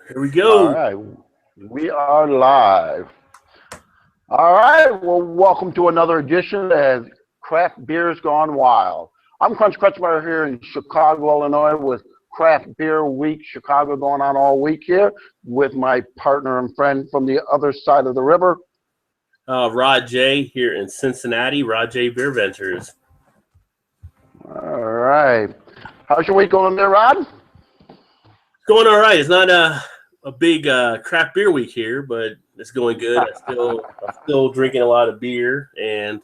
Here we All go. right, we are live. All right, well, welcome to another edition as Craft Beer's Gone Wild. I'm Crunch Crutchmeyer here in Chicago, Illinois, with Craft Beer Week Chicago going on all week here with my partner and friend from the other side of the river. Rod J here in Cincinnati. Rod J BeerVentures. All right, how's your week going there, Rod? Going all right. It's not a big craft beer week here, but it's going good. I'm still drinking a lot of beer, and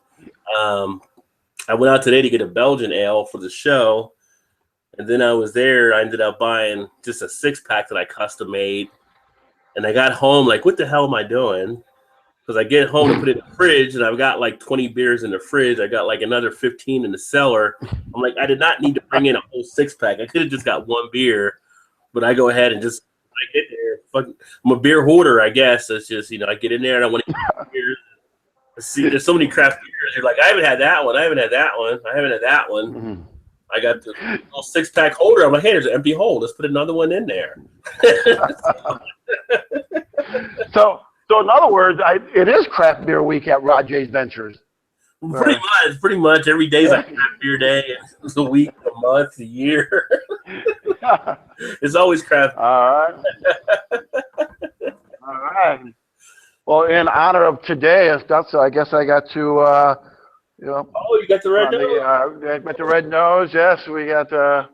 I went out today to get a Belgian ale for the show, and then I was there. I ended up buying just a 6-pack that I custom made, and I got home like, what the hell am I doing? Because I get home to put it in the fridge, and I've got like 20 beers in the fridge. I got like another 15 in the cellar. I'm like, I did not need to bring in a whole 6-pack. I could have just got one beer, but I go ahead and just I get there. I'm a beer hoarder, I guess. It's just I get in there and I want to get beers. See, there's so many craft beers. You're like, I haven't had that one. I haven't had that one. I haven't had that one. Mhm. I got the little 6-pack holder. I'm like, hey, there's an empty hole. Let's put another one in there. So in other words, it is Craft Beer Week at Rod J's Ventures. Pretty much every day is like craft beer day. It's a week, a month, a year. It's always craft. All right. All right. Well, in honor of today, I guess I got to, Oh, you got the red nose. got the red nose. Yes, we got the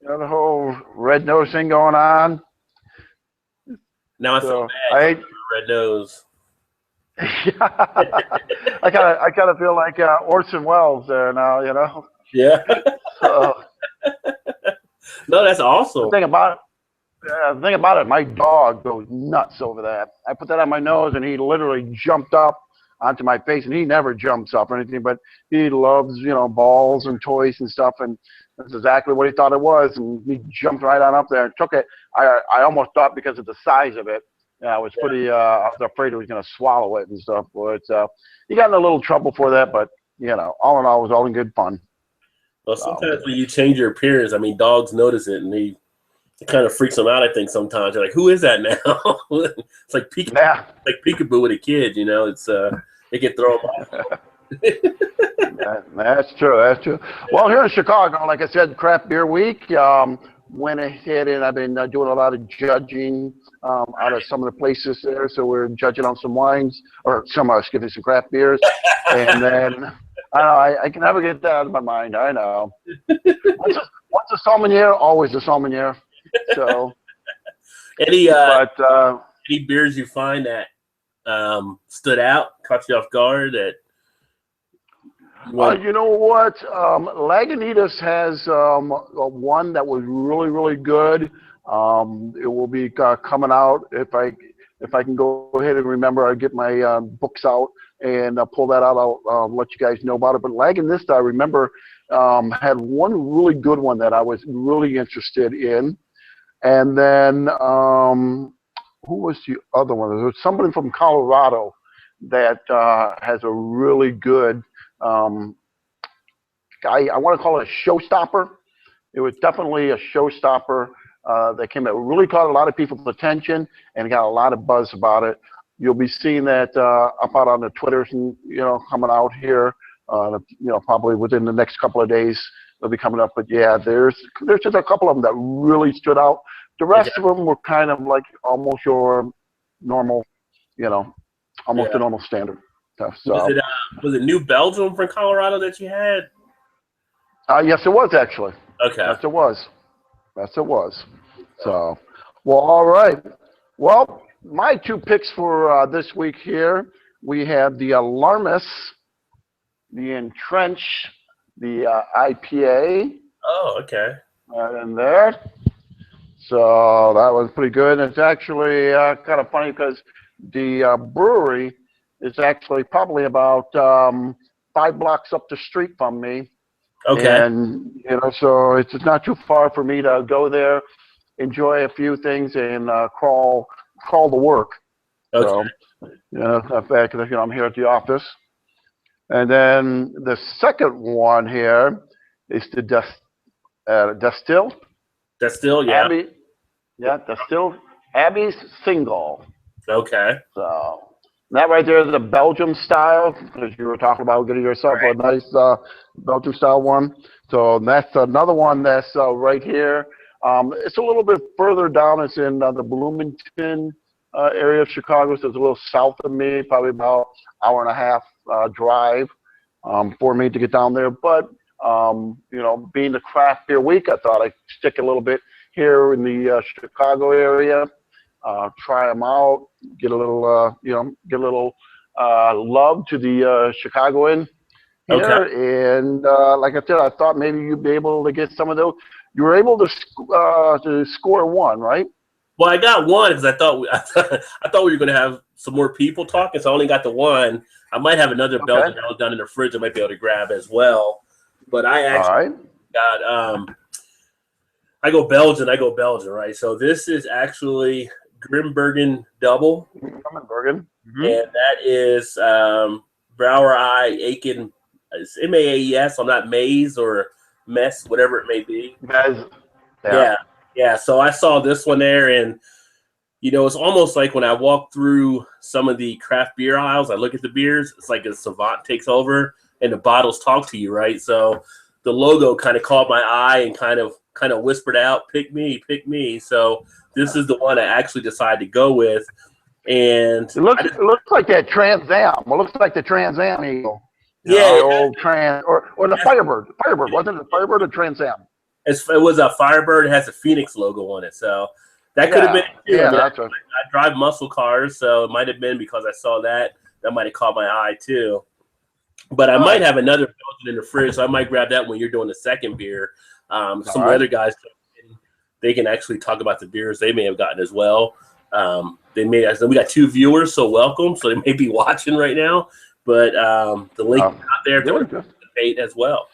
whole red nose thing going on. Now I feel bad. Red nose. I kind of feel like Orson Welles there now, Yeah. So, no, that's awesome. The thing about it, my dog goes nuts over that. I put that on my nose, and he literally jumped up onto my face, and he never jumps up or anything, but he loves, balls and toys and stuff, and that's exactly what he thought it was, and he jumped right on up there and took it. I almost thought because of the size of it, I was I was afraid he was going to swallow it and stuff, but he got in a little trouble for that, but, all in all, it was all in good fun. Well, sometimes when you change your appearance, I mean, dogs notice it, and it kind of freaks them out, I think, sometimes. They're like, who is that now? It's like peekaboo with a kid, It's it can throw them off. That's true. Well, here in Chicago, like I said, Craft Beer Week, went ahead and I've been doing a lot of judging out of some of the places there. So we're judging on some wines, or some craft beers. And then, I can never get that out of my mind. I know. Once a sommelier, always a sommelier. So, any beers you find that stood out, caught you off guard? You know what? Lagunitas has one that was really, really good. It will be coming out if I can go ahead and remember. I get my books out and pull that out. I'll let you guys know about it. But Lagunitas, I remember, had one really good one that I was really interested in. And then who was the other one? There was somebody from Colorado that has a really good. I want to call it a showstopper. It was definitely a showstopper that came out. Really caught a lot of people's attention and got a lot of buzz about it. You'll be seeing that up out on the Twitters and coming out here. Probably within the next couple of days they'll be coming up. But yeah, there's just a couple of them that really stood out. The rest of them were kind of like almost your normal, almost the normal standard stuff. So was it New Belgium from Colorado that you had? Yes, it was actually. Okay. Yes, it was. So, well, all right. Well, my two picks for this week here, we have the Alarmus, the Entrench, the IPA. Oh, okay. In there. So that was pretty good. And it's actually kind of funny because the brewery is actually probably about 5 blocks up the street from me. Okay. And, so it's not too far for me to go there, enjoy a few things, and crawl to work. Okay. So, in fact, I'm here at the office. And then the second one here is the Distill. Distill, yeah. Abbey, Distill Abby's Single. Okay. So that right there is a Belgium style, because you were talking about getting yourself a nice Belgium style one. So that's another one that's right here. It's a little bit further down. It's in the Bloomington area of Chicago, so it's a little south of me, probably about hour and a half drive for me to get down there. But you know, being the craft beer week, I thought I'd stick a little bit here in the Chicago area. Try them out, get a little, you know, get a little love to the Chicagoan here. Okay. And like I said, I thought maybe you'd be able to get some of those. You were able to score one, right? Well, I got one because I thought I thought we were going to have some more people talking, so I only got the one. I might have another Okay. Belgian down in the fridge I might be able to grab as well. But I All actually right. got I go Belgian, right? So this is actually Grimbergen Double, Coming, Bergen. and that is Brouwer Eye Aiken. It's MAAES. I'm not Maze or Mess, whatever it may be. Guys, yeah. Yeah, yeah. So I saw this one there, and you know, it's almost like when I walk through some of the craft beer aisles, I look at the beers. It's like a savant takes over, and the bottles talk to you, right? So the logo kind of caught my eye and kind of whispered out, "Pick me, pick me." So this is the one I actually decided to go with, and It looks like that Trans Am. It looks like the Trans Am Eagle. You yeah, know, the old Trans or the Firebird. Firebird, wasn't it the Firebird or Trans Am? it was a Firebird. It has a Phoenix logo on it, so that could have been Yeah, it too. I yeah, mean, that's right. I drive muscle cars, so it might have been because I saw that. That might have caught my eye too. But I might have another Belgian in the fridge, so I might grab that when you're doing the second beer. Some of the other guys, they can actually talk about the beers they may have gotten as well. We got 2 viewers, so welcome. So they may be watching right now, but the link is out there if they want to participate as well.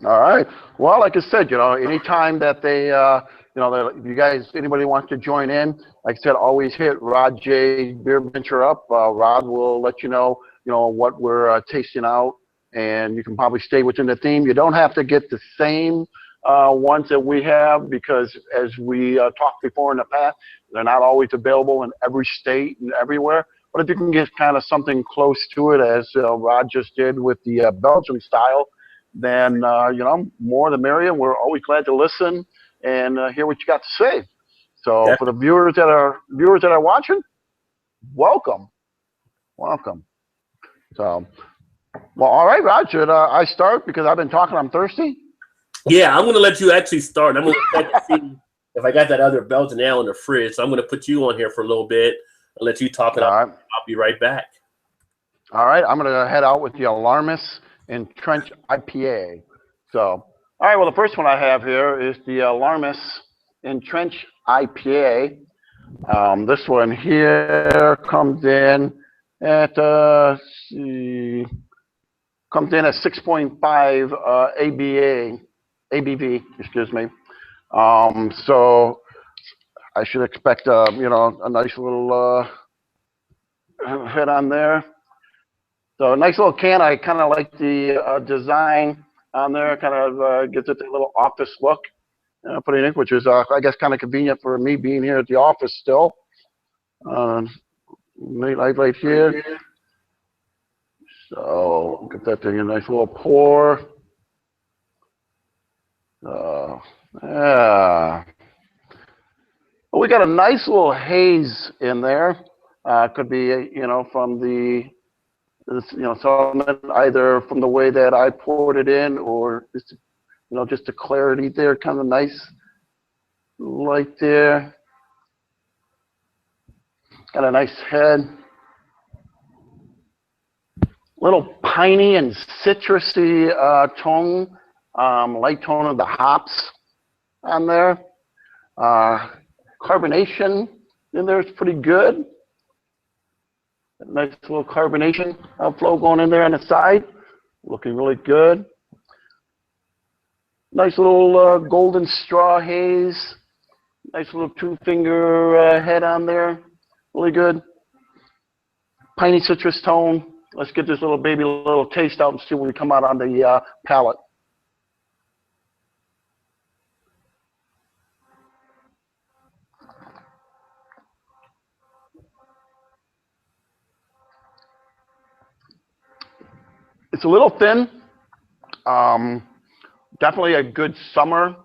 All right. Well, like I said, you know, anytime that they, you know, if you guys, anybody wants to join in, like I said, always hit Rod J Beer Venture up. Rod will let you know what we're tasting out, and you can probably stay within the theme. You don't have to get the same ones that we have, because as we talked before in the past, they're not always available in every state and everywhere. But if you can get kind of something close to it, as Rod just did with the Belgian style, then you know, more the merrier. We're always glad to listen and hear what you got to say. So for the viewers that are watching, welcome. So, well, all right, Rod, should I start because I've been talking? I'm thirsty. Yeah, I'm going to let you actually start. I'm going to check to see if I got that other Belgian ale in the fridge. So I'm going to put you on here for a little bit and let you talk, and I'll be right back. All right, I'm going to head out with the Alarmist and Trench IPA. So, all right, well, the first one I have here is the Alarmist and Trench IPA. This one here comes in at 6.5 ABV, excuse me. So I should expect you know, a nice little head on there. So a nice little can. I kind of like the design on there. Kind of gives it a little office look. Putting in, which is I guess kind of convenient for me being here at the office still. Right here. So get that thing a nice little pour. Yeah. Well, we got a nice little haze in there. Could be, you know, from the, you know, some either from the way that I poured it in, or just, you know, just the clarity there, kind of nice light there. Got a nice head. Little piney and citrusy tone, light tone of the hops on there. Carbonation in there is pretty good. Nice little carbonation flow going in there on the side. Looking really good. Nice little golden straw haze. Nice little 2-finger head on there. Really good. Piney citrus tone. Let's get this little baby little taste out and see when we come out on the palate. It's a little thin. Definitely a good summer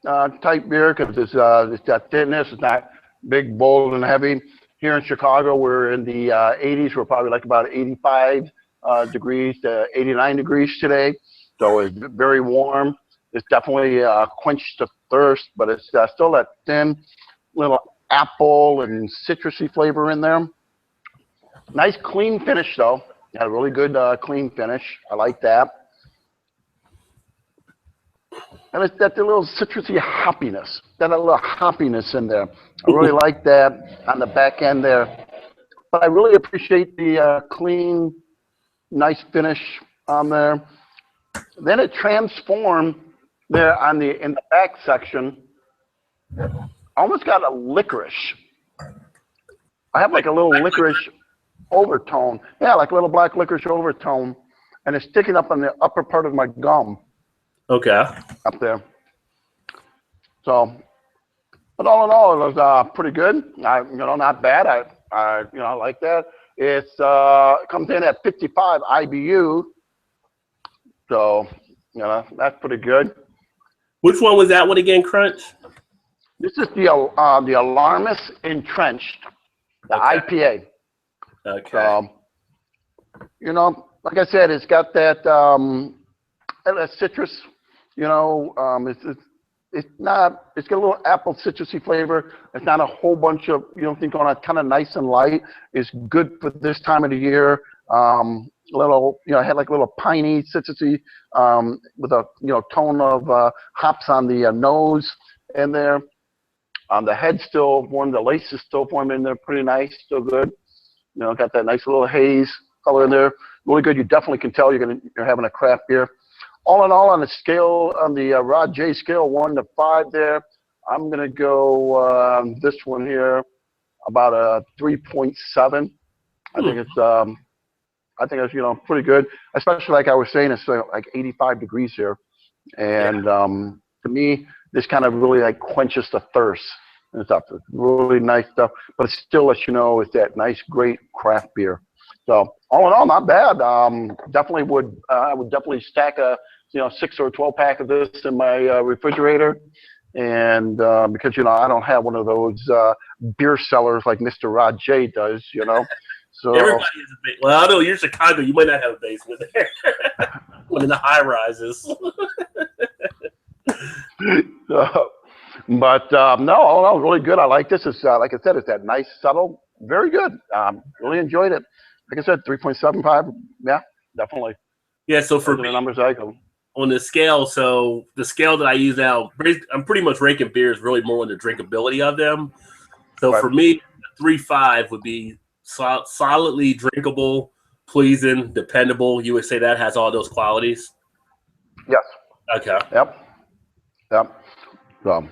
type beer because it's that thinness. It's not big, bold, and heavy. Here in Chicago, we're in the 80s. We're probably like about 85 degrees to 89 degrees today. So it's very warm. It's definitely quenched the thirst, but it's still that thin little apple and citrusy flavor in there. Nice clean finish though. Got a really good clean finish. I like that. And it's that little citrusy hoppiness. Got a little hoppiness in there. I really like that on the back end there. But I really appreciate the clean, nice finish on there. Then it transformed there in the back section. Almost got a licorice. I have like a little licorice overtone. Yeah, like a little black licorice overtone. And it's sticking up on the upper part of my gum. Okay. Up there. So, but all in all, it was pretty good. Not bad. I like that. It comes in at 55 IBU. So, that's pretty good. Which one was that one again, Crunch? This is the Alarmist Entrenched, the IPA. Okay. Like I said, it's got that citrus. It's got a little apple citrusy flavor. It's not a whole bunch of things going on. Kind of nice and light. It's good for this time of the year. It had like a little piney citrusy with a tone of hops on the nose in there. The head's still warm. The lace is still forming in there, pretty nice, still good. Got that nice little haze color in there. Really good. You definitely can tell you're having a craft beer. All in all, on the scale, on the Rod J scale, 1 to 5 there, I'm going to go this one here about a 3.7. I think it's pretty good, especially like I was saying, it's like 85 degrees here. And to me, this kind of really like quenches the thirst and stuff. It's really nice stuff, but it still lets you know it's that nice, great craft beer. So all in all, not bad. Definitely would I would definitely stack a 6 or 12 pack of this in my refrigerator, and because I don't have one of those beer cellars like Mr. Rod J does, So everybody has a basement. Well, I know you're Chicago. You might not have a basement there. One in the high rises. But no, all in all, really good. I like this. It's like I said, it's that nice, subtle, very good. Really enjoyed it. Like I said, 3.75. Yeah, definitely. Yeah. So for the me, numbers I go on the scale, so the scale that I use now, I'm pretty much ranking beers really more on the drinkability of them. So for me, 3.5 would be solidly drinkable, pleasing, dependable. You would say that has all those qualities? Yes. Okay. Yep. So,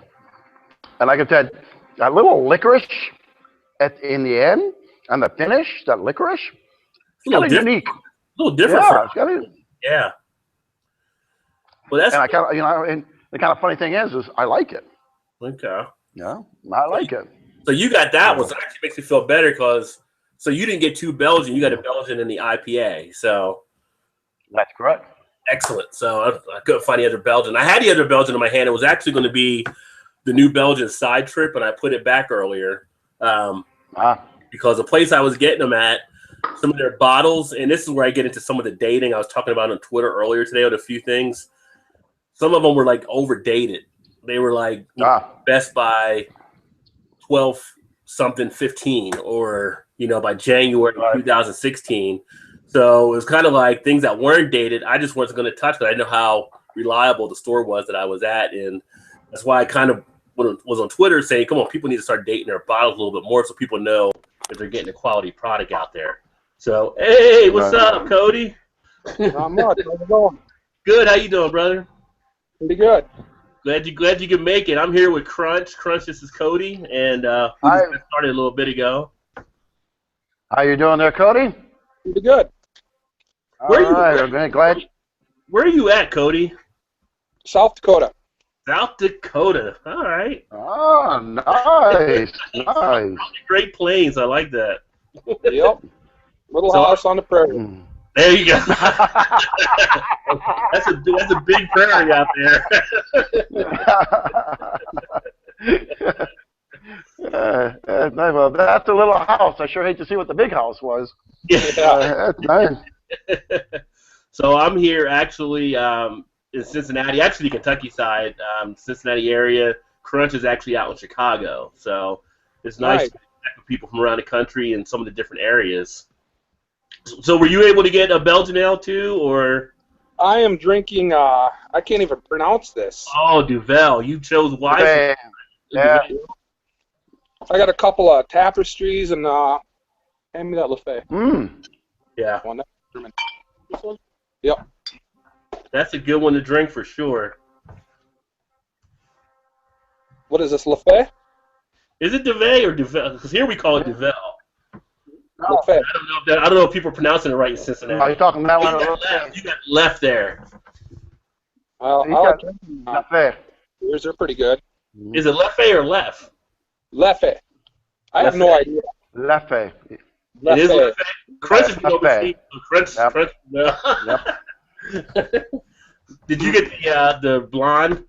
and like I said, that little licorice in the end, on the finish, that licorice, it's kind of unique. A little different. Yeah. Well, that's. And I kind of, and the kind of funny thing is I like it. Okay. Yeah, I like it. So you got that one. So it actually makes me feel better so you didn't get 2 Belgian. You got a Belgian and the IPA. So that's correct. Excellent. So I couldn't find the other Belgian. I had the other Belgian in my hand. It was actually going to be the new Belgian side trip, and I put it back earlier because the place I was getting them at, some of their bottles, and this is where I get into some of the dating I was talking about on Twitter earlier today with a few things. Some of them were like overdated. They were like Best by 12 something 15 or by January 2016. So it was kind of like things that weren't dated. I just wasn't going to touch it. I didn't know how reliable the store was that I was at, and that's why I kind of was on Twitter saying, "Come on, people need to start dating their bottles a little bit more so people know if they're getting a quality product out there." So, hey, what's up, Cody? Not much. How's it going? Good. How you doing, brother? Pretty good. Glad you could make it. I'm here with Crunch. Crunch, this is Cody, and we just got started a little bit ago. How you doing there, Cody? Pretty good. Where are you at, Cody? South Dakota. South Dakota. All right. Oh, nice. Nice. Great Plains. I like that. Yep. Little house on the prairie. There you go. That's a big prairie out there. Well, that's a little house. I sure hate to see what the big house was. Yeah. That's nice. So I'm here actually in Cincinnati, actually the Kentucky side, Cincinnati area. Crunch is actually out in Chicago, so it's nice to connect with people from around the country and some of the different areas. So were you able to get a Belgian ale too, or? I am drinking, I can't even pronounce this. Oh, Duvel. You chose wisely. Yeah. I got a couple of tapestries and hand me that Lafay. Yeah. One, German. This one? Yep. That's a good one to drink for sure. What is this, Lafay? Is it Duvet or Duvel? Because here we call it Duvel. Lafay. I don't know if people are pronouncing it right in Cincinnati. Are you talking that one? You got left there. I like drinking Lafay. beers. They're pretty good. Is it Leffe or Left? Lafay. I have no idea. Lafay. It is Leffe. Crunch is Leffe. Crunch. Yep. Crunch. No. Yep. Did you get the blonde?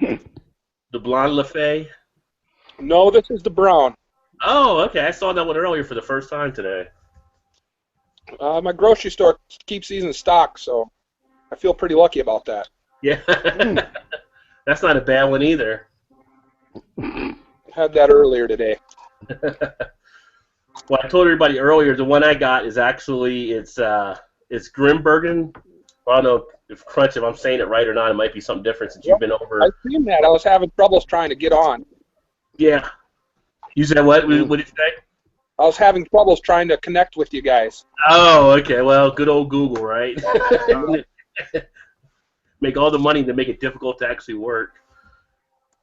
The blonde Leffe? No, this is the brown. Oh, okay. I saw that one earlier for the first time today. My grocery store keeps these in stock, so I feel pretty lucky about that. Yeah. That's not a bad one either. Had that earlier today. Well, I told everybody earlier the one I got is actually it's Grimbergen. Well, I don't know if Crunch, if I'm saying it right or not, it might be something different since you've been over. I've seen that. I was having troubles trying to get on. Yeah. You said what? What did you say? I was having troubles trying to connect with you guys. Oh, okay. Well, good old Google, right? Make all the money to make it difficult to actually work.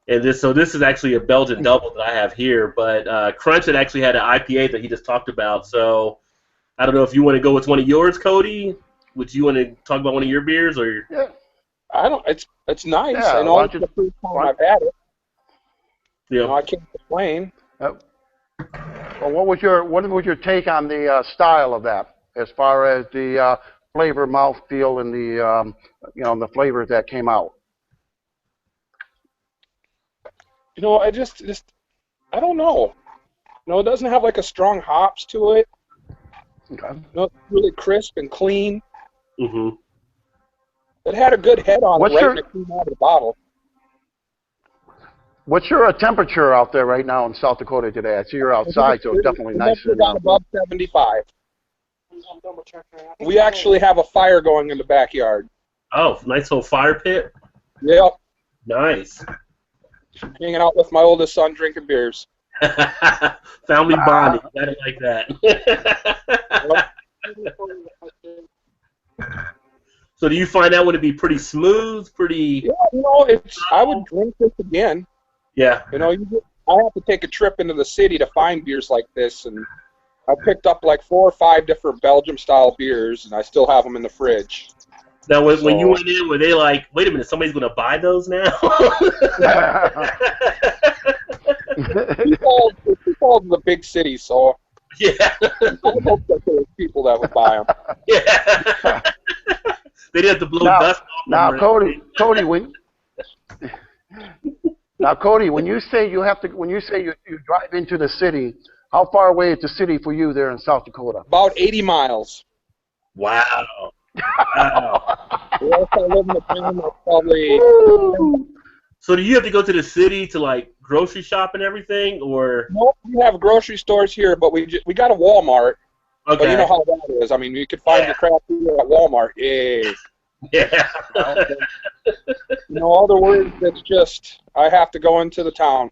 And this is actually a Belgian double that I have here, but Crunch had actually had an IPA that he just talked about. So I don't know if you want to go with one of yours, Cody. Would you want to talk about one of your beers, or? Yeah. I don't. It's nice. Yeah, I know it's the first time I've had it. Yeah. You know, I can't complain. Well, what was your take on the style of that, as far as the flavor, mouthfeel, and the the flavors that came out? You know, I just I don't know. You know, it doesn't have like a strong hops to it. Okay. You know, it's really crisp and clean. Mm-hmm. It had a good head on it right when it came out of the bottle. What's your temperature out there right now in South Dakota today? I see you're outside, so it's definitely nice. It's got above 75. We actually have a fire going in the backyard. Oh, nice little fire pit. Yep. Nice. Hanging out with my oldest son, drinking beers. Family bonding. Gotta like that. So do you find that one to be pretty smooth, pretty? Yeah, you know, I would drink this again. Yeah. You know, I have to take a trip into the city to find beers like this, and I picked up like 4 or 5 different Belgium-style beers, and I still have them in the fridge. Now, when you went in, were they like, wait a minute, somebody's going to buy those now? People in the big city, so Yeah. I hope that there were people that would buy them. Yeah. They didn't have to blow dust off. Now, Cody, when you say you drive into the city, how far away is the city for you there in South Dakota? About 80 miles. Wow. Wow. If I live in the town, that's probably. So do you have to go to the city to like grocery shop and everything, or? Nope, we have grocery stores here, but we got a Walmart. Okay. But you know how that is. I mean, you could find your crap here at Walmart. Yay. Yeah. You know, all the words, it's just, I have to go into the town.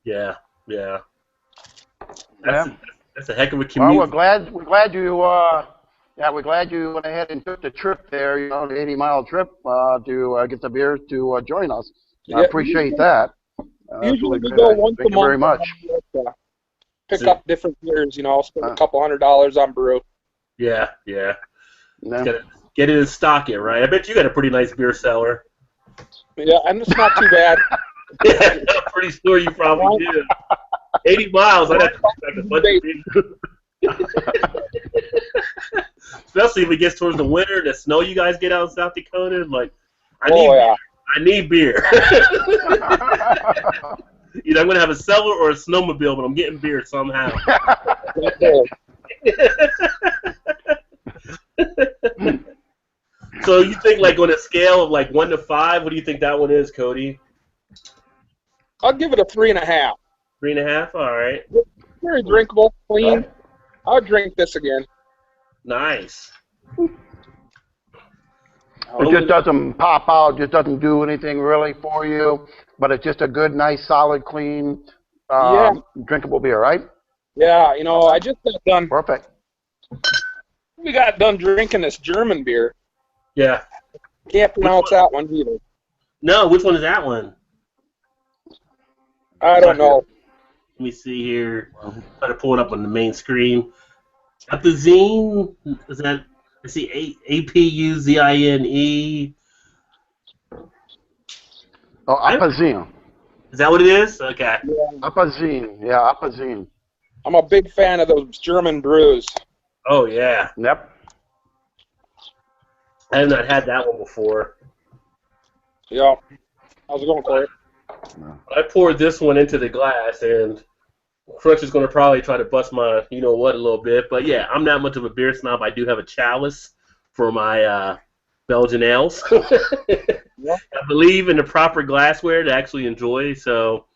Yeah. Yeah. Yeah. That's a heck of a commute. Well, we're glad you went ahead and took the trip there, the 80-mile trip to get the beer to join us. I appreciate that. Usually we go once a month. Thank you very much. Pick up different beers, spend a couple $100 on brew. Yeah. Get it and stock it, right? I bet you got a pretty nice beer cellar. Yeah, and it's not too bad. Yeah, I'm pretty sure you probably do. 80 miles, I'd have to expect a bunch of beer. especially if it gets towards the winter, the snow you guys get out in South Dakota. Like, I need beer. Either I'm gonna have a cellar or a snowmobile, but I'm getting beer somehow. So you think, like, on a scale of like 1 to 5, what do you think that one is, Cody? I'll give it a 3.5. 3.5. All right. Very drinkable, clean. I'll drink this again. Nice. It just doesn't pop out, just doesn't do anything really for you, but it's just a good, nice, solid, clean, drinkable beer, right? Yeah, you know, I just got done. Perfect. We got done drinking this German beer. Yeah. Can't pronounce that one either. No, which one is that one? I don't know. Let me see here. Try to pull it up on the main screen. Apazine? Is that? I see Apuzine. Oh, Apazine. Is that what it is? Okay. Yeah. Apazine. Yeah, Apazine. I'm a big fan of those German brews. Oh, yeah. Yep. I have not had that one before. Yeah. How's it going, Corey? I poured this one into the glass, and Crutch is going to probably try to bust my you-know-what a little bit. But, yeah, I'm not much of a beer snob. I do have a chalice for my Belgian ales. Yeah. I believe in the proper glassware to actually enjoy. So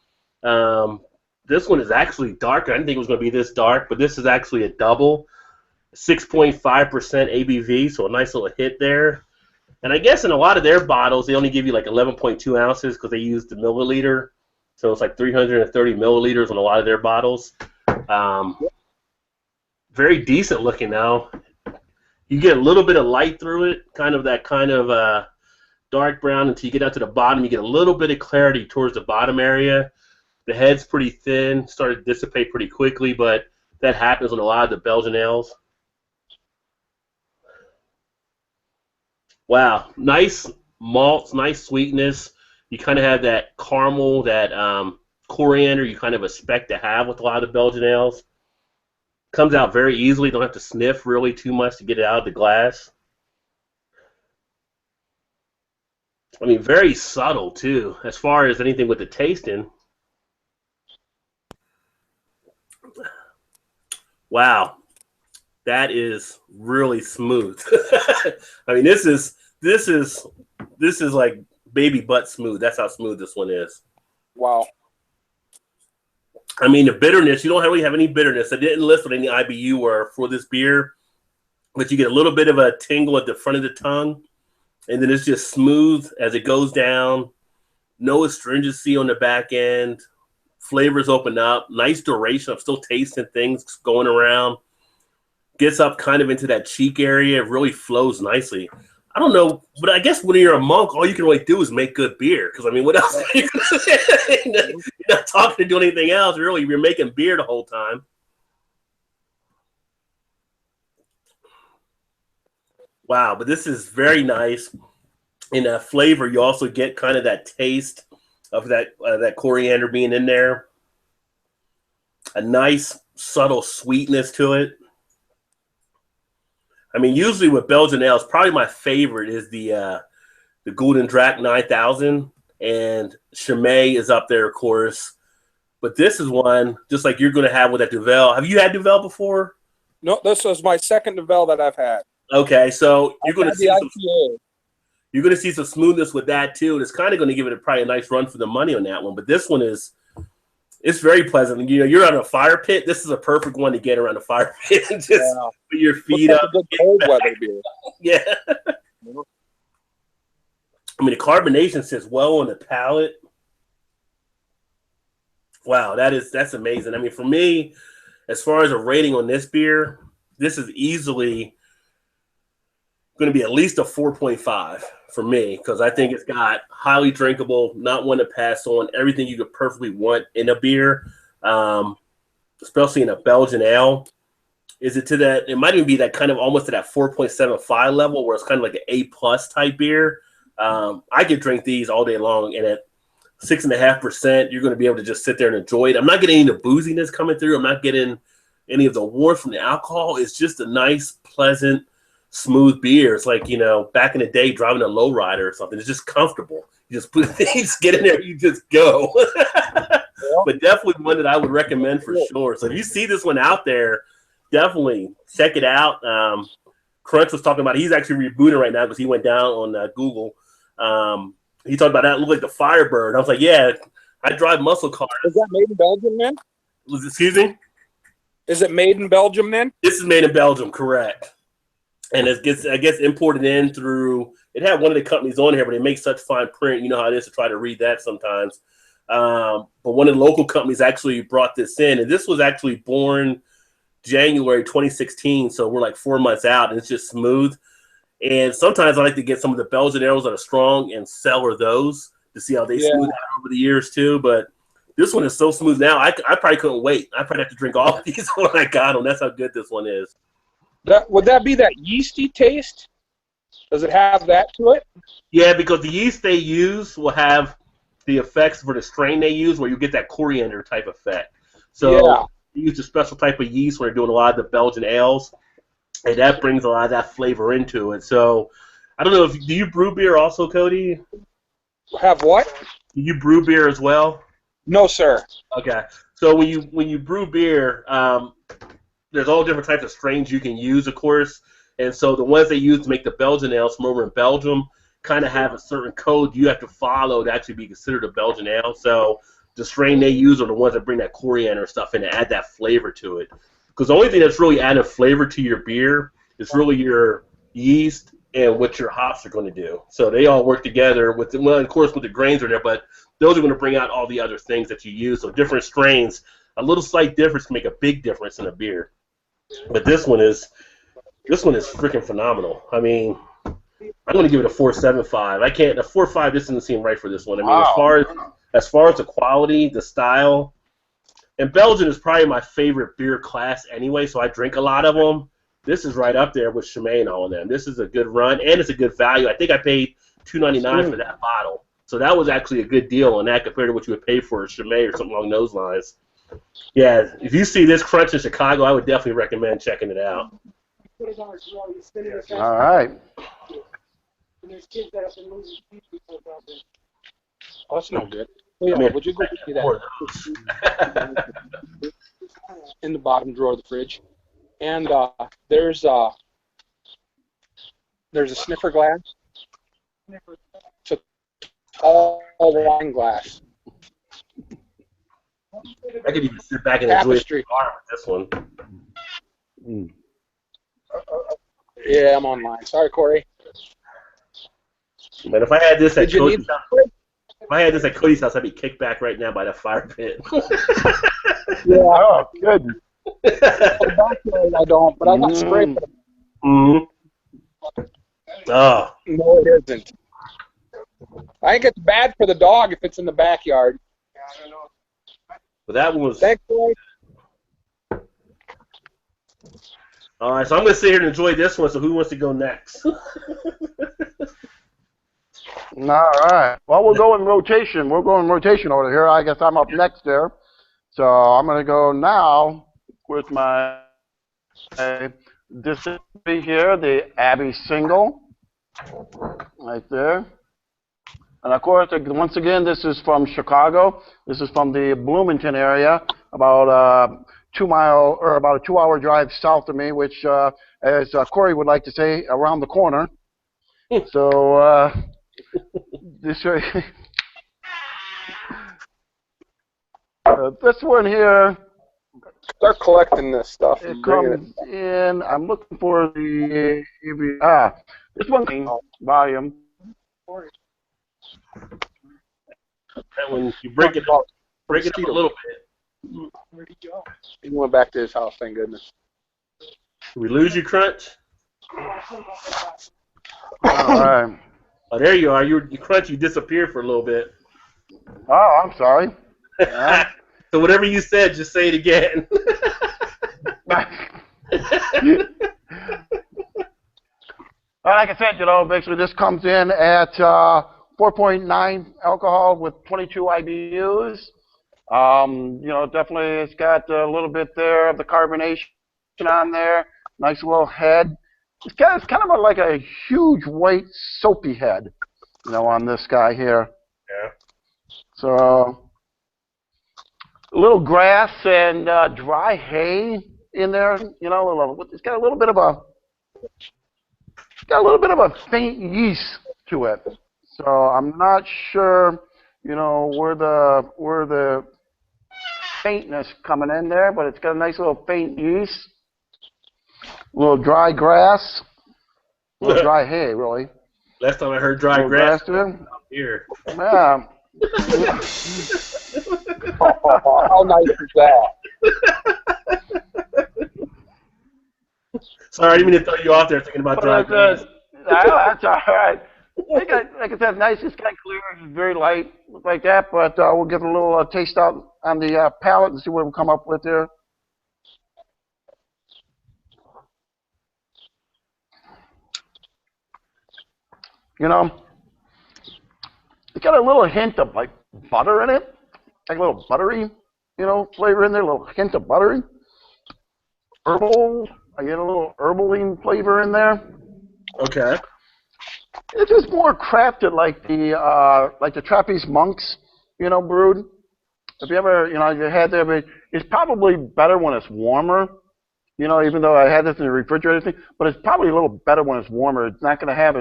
this one is actually darker. I didn't think it was going to be this dark, but this is actually a double. 6.5% ABV, so a nice little hit there. And I guess in a lot of their bottles, they only give you like 11.2 ounces because they use the milliliter. So it's like 330 milliliters on a lot of their bottles. Very decent looking, though. You get a little bit of light through it, kind of dark brown until you get out to the bottom. You get a little bit of clarity towards the bottom area. The head's pretty thin, started to dissipate pretty quickly, but that happens on a lot of the Belgian ales. Wow, nice malts, nice sweetness. You kind of have that caramel, that coriander you kind of expect to have with a lot of the Belgian ales. Comes out very easily. Don't have to sniff really too much to get it out of the glass. I mean, very subtle, too, as far as anything with the tasting. Wow. That is really smooth. I mean, this is like baby butt smooth. That's how smooth this one is. Wow. I mean, the bitterness, you don't really have any bitterness. I didn't list what any IBU were for this beer, but you get a little bit of a tingle at the front of the tongue, and then it's just smooth as it goes down. No astringency on the back end. Flavors open up. Nice duration. I'm still tasting things going around. Gets up kind of into that cheek area. It really flows nicely. I don't know, but I guess when you're a monk, all you can really do is make good beer. Because, I mean, what else? You're not talking to do anything else, really. You're making beer the whole time. Wow, but this is very nice. In that flavor, you also get kind of that taste of that coriander being in there. A nice, subtle sweetness to it. I mean, usually with Belgian ales, probably my favorite is the Golden Drac 9000, and Chimay is up there, of course. But this is one, just like you're going to have with that Duvel. Have you had Duvel before? No, this was my second Duvel that I've had. Okay, so you're going to see IPA. you're going to see some smoothness with that too, and it's kind of going to give it probably a nice run for the money on that one. But this one it's very pleasant. You know, you're on a fire pit. This is a perfect one to get around a fire pit and just put your feet up. Like a good cold weather beer. Yeah. I mean, the carbonation sits well on the palate. Wow, that's amazing. I mean, for me, as far as a rating on this beer, this is easily going to be at least a 4.5 for me, because I think it's got highly drinkable, not one to pass on, everything you could perfectly want in a beer, especially in a Belgian ale. Is it to that? It might even be that kind of almost to that 4.75 level, where it's kind of like an A+ type beer. I could drink these all day long, and at 6.5%, you're going to be able to just sit there and enjoy it. I'm not getting any of the booziness coming through. I'm not getting any of the warmth from the alcohol. It's just a nice, pleasant, smooth beer. It's like, back in the day driving a lowrider or something. It's just comfortable. You just put things, get in there, you just go. But definitely one that I would recommend for sure. So if you see this one out there, definitely check it out. Crunch was talking about he's actually rebooting right now because he went down on Google. He talked about that. It looked like the Firebird. I was like, yeah, I drive muscle cars. Is that made in Belgium then? Excuse me? Is it made in Belgium then? This is made in Belgium, correct. And it gets, I guess, imported in through, it had one of the companies on here, but they make such fine print. You know how it is to try to read that sometimes. But one of the local companies actually brought this in. And this was actually born January 2016. So we're like 4 months out, and it's just smooth. And sometimes I like to get some of the Belgian ales that are strong and cellar those to see how they smooth out over the years too. But this one is so smooth now, I probably couldn't wait. I probably have to drink all of these when I got them. That's how good this one is. Would that be that yeasty taste? Does it have that to it? Yeah, because the yeast they use will have the effects for the strain they use, where you get that coriander type effect. So you use a special type of yeast when you're doing a lot of the Belgian ales, and that brings a lot of that flavor into it. So I don't know if do you brew beer also, Cody? Have what? Do you brew beer as well? No, sir. Okay. So when you brew beer, there's all different types of strains you can use, of course. And so the ones they use to make the Belgian ales from over in Belgium kind of have a certain code you have to follow to actually be considered a Belgian ale. So the strain they use are the ones that bring that coriander stuff in to add that flavor to it. Because the only thing that's really adding flavor to your beer is really your yeast and what your hops are going to do. So they all work together with, well, of course, with the grains are there, but those are going to bring out all the other things that you use. So different strains, a little slight difference can make a big difference in a beer. But this one is freaking phenomenal. I mean, I'm going to give it a 4.75. I can't, a 4.5. This doesn't seem right for this one. I mean, as far as the quality, the style, and Belgian is probably my favorite beer class anyway. So I drink a lot of them. This is right up there with Chimay and all of them. This is a good run, and it's a good value. I think I paid $2.99 for that bottle. So that was actually a good deal on that compared to what you would pay for a Chimay or something along those lines. Yeah, if you see this Crunch in Chicago, I would definitely recommend checking it out. All right. Oh, that's no good. Oh, yeah, would you go get me that in the bottom drawer of the fridge? And there's a sniffer glass. It's a tall wine glass. I could even sit back and enjoy the bar with this one. Yeah, I'm online. Sorry, Corey. But if I had this at Cody's house, I'd be kicked back right now by the fire pit. Yeah, oh, good. I don't, but I got spray. Oh. No, it isn't. I think it's bad for the dog if it's in the backyard. But that one was. Thanks, Corey. All right, so I'm going to sit here and enjoy this one. So who wants to go next? All right. Well, we'll go in rotation. We'll go in rotation over here. I guess I'm up next there. So I'm going to go now with my distillery here, the Abbey Single, right there. And of course, once again, this is from Chicago. This is from the Bloomington area, about 2 mile or about a 2-hour drive south of me, which, as Corey would like to say, around the corner. So this this one here. Start collecting this stuff. It comes in. I'm looking for the this one volume. That one, you break it up a little bit. Where'd he go? He went back to his house, thank goodness. Did we lose you, Crunch? All right. Oh, there you are. You Crunch, you disappeared for a little bit. Oh, I'm sorry. So whatever you said, just say it again. Well, like I said, basically this comes in at 4.9 alcohol with 22 IBUs. Definitely it's got a little bit there of the carbonation on there. Nice little head. it's kind of like a huge white soapy head, on this guy here. Yeah. So a little grass and dry hay in there. It's got a little bit of faint yeast to it. So I'm not sure, where the faintness coming in there, but it's got a nice little faint yeast. A little dry grass. A little dry hay, really. Last time I heard dry grass here. Yeah. How nice is that? Sorry, I didn't mean to throw you off there thinking about dry grass. That's all right. Like I said, nice. It's kind of clear. It's very light, like that. But we'll give it a little taste out on the palate and see what we'll come up with there. It's got a little hint of like butter in it, like a little buttery, flavor in there. A little hint of buttery. Herbal. I get a little herbaline flavor in there. Okay. It's just more crafted like the Trapeze Monks, brewed. If you ever, you had there, but it's probably better when it's warmer. Even though I had this in the refrigerator thing, but it's probably a little better when it's warmer. It's not going to have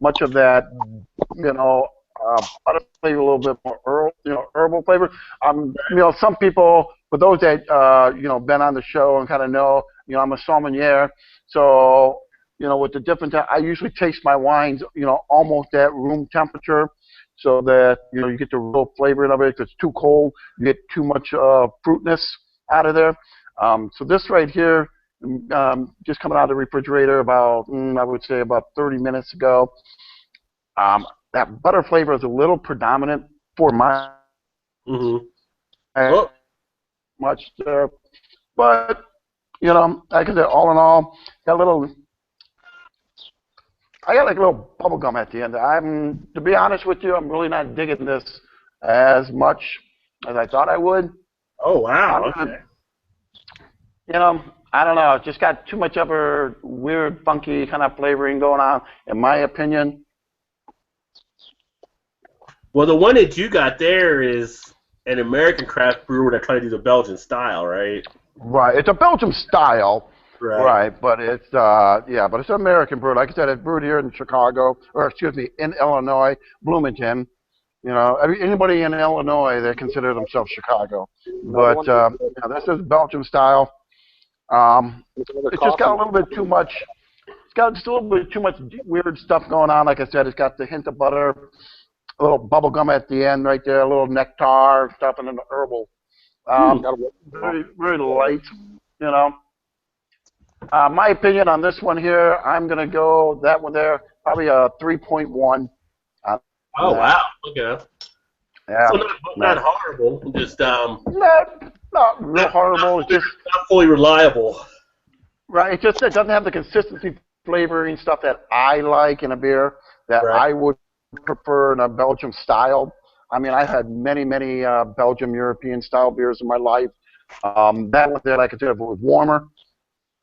much of that, butter flavor, a little bit more herbal flavor. Some people, for those that been on the show and kind of know, I'm a sommelier, so with the different, I usually taste my wines, almost at room temperature, so that you get the real flavor of it. If it's too cold, you get too much fruitness out of there. So this right here, just coming out of the refrigerator about, I would say about 30 minutes ago. That butter flavor is a little predominant for my much there, but like I said, all in all, I got like a little bubble gum at the end. To be honest with you, I'm really not digging this as much as I thought I would. Oh wow! Okay. I don't know. It just got too much of a weird, funky kind of flavoring going on, in my opinion. Well, the one that you got there is an American craft brewer that tried to do the Belgian style, right? Right. It's a Belgian style. Right. But it's but it's an American brew. Like I said, it's brewed here in Chicago, or excuse me, in Illinois, Bloomington. Anybody in Illinois, they consider themselves Chicago. But this is Belgian style. It's just got a little bit too much. It's got just a little bit too much weird stuff going on. Like I said, it's got the hint of butter, a little bubble gum at the end right there, a little nectar stuff, and then the herbal. Very, very light, my opinion on this one here, I'm going to go that one there, probably a 3.1. Oh, wow. Okay. Yeah. So not horrible, just... Not real horrible. It's just not fully reliable. Right. It doesn't have the consistency, flavoring stuff that I like in a beer, that I would prefer in a Belgian style. I mean, I've had many, many Belgian European style beers in my life. That one there, like I said, if it was warmer,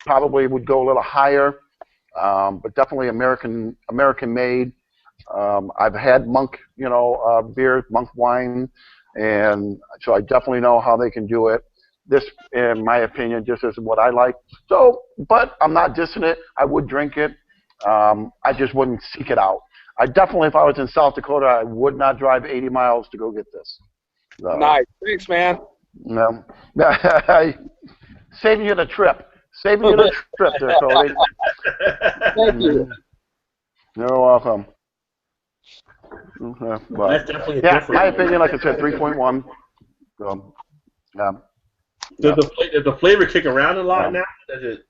probably would go a little higher, but definitely American made. I've had Monk, beer, Monk wine, and so I definitely know how they can do it. This, in my opinion, just isn't what I like. So, but I'm not dissing it. I would drink it. I just wouldn't seek it out. I definitely, if I was in South Dakota, I would not drive 80 miles to go get this. So, nice. Thanks, man. No. Saving you the trip. Saving you the trip there, Cody. Thank you. You're welcome. Okay, but, that's definitely a different. My opinion, like I said, 3.1. So, Does the flavor kick around a lot now? Does it?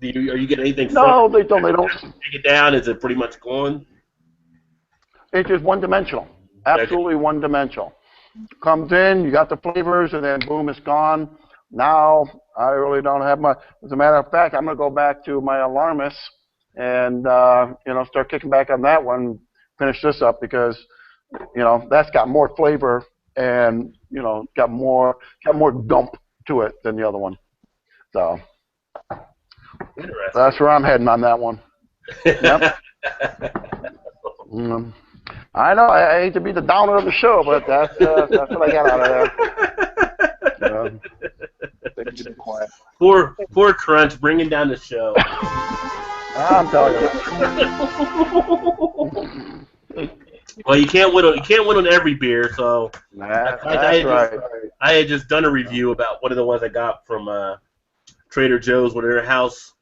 Are you getting anything? No, they don't. They don't take it down. Is it pretty much gone? It's just one-dimensional. Absolutely one-dimensional. Comes in, you got the flavors, and then boom, it's gone. Now, I really don't have much. As a matter of fact, I'm going to go back to my Alarmus and, start kicking back on that one, finish this up because, that's got more flavor and, got more gump to it than the other one. So, Interesting. That's where I'm heading on that one. Yep. I know. I hate to be the downer of the show, but that's what I got out of there. Poor Crunch bringing down the show. I'm telling you. Well, you can't win on every beer, so That's right. I had just done a review about one of the ones I got from Trader Joe's, one of their house